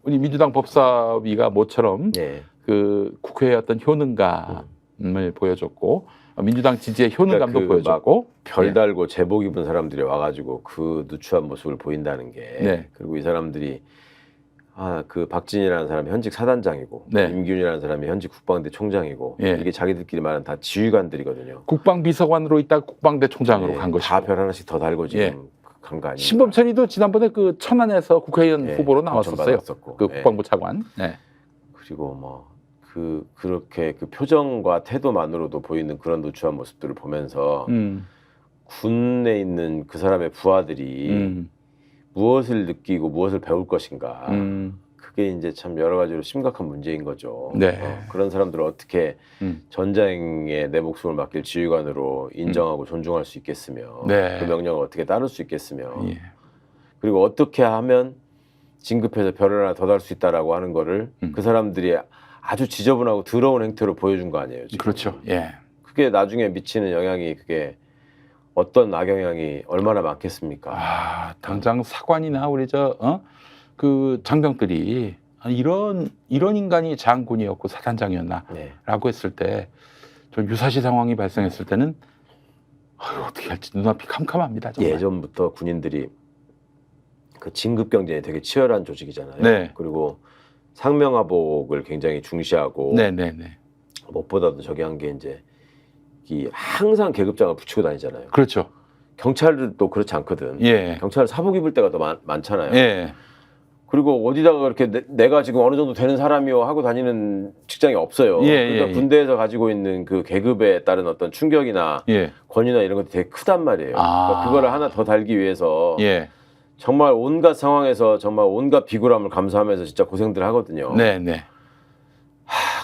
우리 민주당 법사위가 모처럼 예. 그 국회의 어떤 효능감을 보여줬고 민주당 지지의 효능감도 그러니까 보여줬고 별 달고 제복 입은 사람들이 와가지고 그 누추한 모습을 보인다는 게 그리고 이 사람들이 그 박진희라는 사람이 현직 사단장이고 임기훈이라는 사람이 현직 국방대 총장이고 이게 자기들끼리 말하는 다 지휘관들이거든요. 국방비서관으로 있다가 국방대 총장으로 간 것이고 다 별 하나씩 더 달고 지금 간 거 아니에요. 신범철이도 지난번에 그 천안에서 국회의원 후보로 나왔었어요. 그 국방부 차관. 그리고 뭐 그렇게 그 표정과 태도만으로도 보이는 그런 누추한 모습들을 보면서 군에 있는 그 사람의 부하들이 무엇을 느끼고 무엇을 배울 것인가. 그게 이제 참 여러 가지로 심각한 문제인 거죠. 그런 사람들을 어떻게 전장에 내 목숨을 맡길 지휘관으로 인정하고 존중할 수 있겠으며 그 명령을 어떻게 따를 수 있겠으며 그리고 어떻게 하면 진급해서 별을 하나 더 달 수 있다라고 하는 거를 그 사람들이 아주 지저분하고 더러운 행태로 보여준 거 아니에요. 지금. 그렇죠. 그게 나중에 미치는 영향이 그게 어떤 악영향이 얼마나 많겠습니까? 당장 사관이나 우리 그 장병들이 이런 인간이 장군이었고 사단장이었나라고 했을 때 좀 유사시 상황이 발생했을 때는 어떻게 할지 눈앞이 캄캄합니다. 정말. 예전부터 군인들이 그 진급 경쟁이 되게 치열한 조직이잖아요. 그리고 상명하복을 굉장히 중시하고 무엇보다도 저기 한 게 이제 항상 계급장을 붙이고 다니잖아요. 그렇죠. 경찰도 그렇지 않거든. 경찰 사복 입을 때가 더 많잖아요. 그리고 어디다가 그렇게 내가 지금 어느 정도 되는 사람이요 하고 다니는 직장이 없어요. 그러니까 군대에서 가지고 있는 그 계급에 따른 어떤 충격이나 권위나 이런 것들이 되게 크단 말이에요. 그러니까 그거를 하나 더 달기 위해서 정말 온갖 상황에서 정말 온갖 비굴함을 감수하면서 진짜 고생들 하거든요.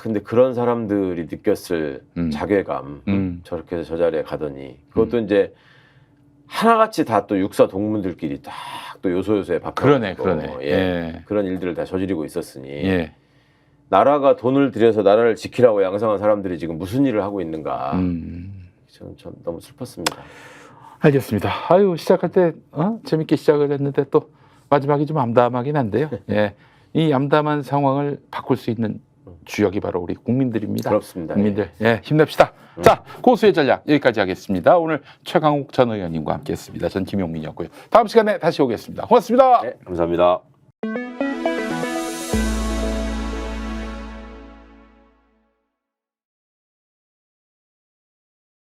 근데 그런 사람들이 느꼈을 자괴감, 저렇게 해서 저 자리에 가더니 그것도 이제 하나같이 다 또 육사 동문들끼리 딱 또 요소요소에 바뀌고 그런 일들을 다 저지르고 있었으니 나라가 돈을 들여서 나라를 지키라고 양성한 사람들이 지금 무슨 일을 하고 있는가. 저는 참 너무 슬펐습니다. 알겠습니다. 시작할 때 재밌게 시작을 했는데 또 마지막이 좀 암담하긴 한데요. 이 암담한 상황을 바꿀 수 있는 주역이 바로 우리 국민들입니다. 그렇습니다. 국민들, 힘냅시다. 자, 고수의 전략 여기까지 하겠습니다. 오늘 최강욱 전 의원님과 함께했습니다. 전 김용민이었고요. 다음 시간에 다시 오겠습니다. 고맙습니다. 감사합니다.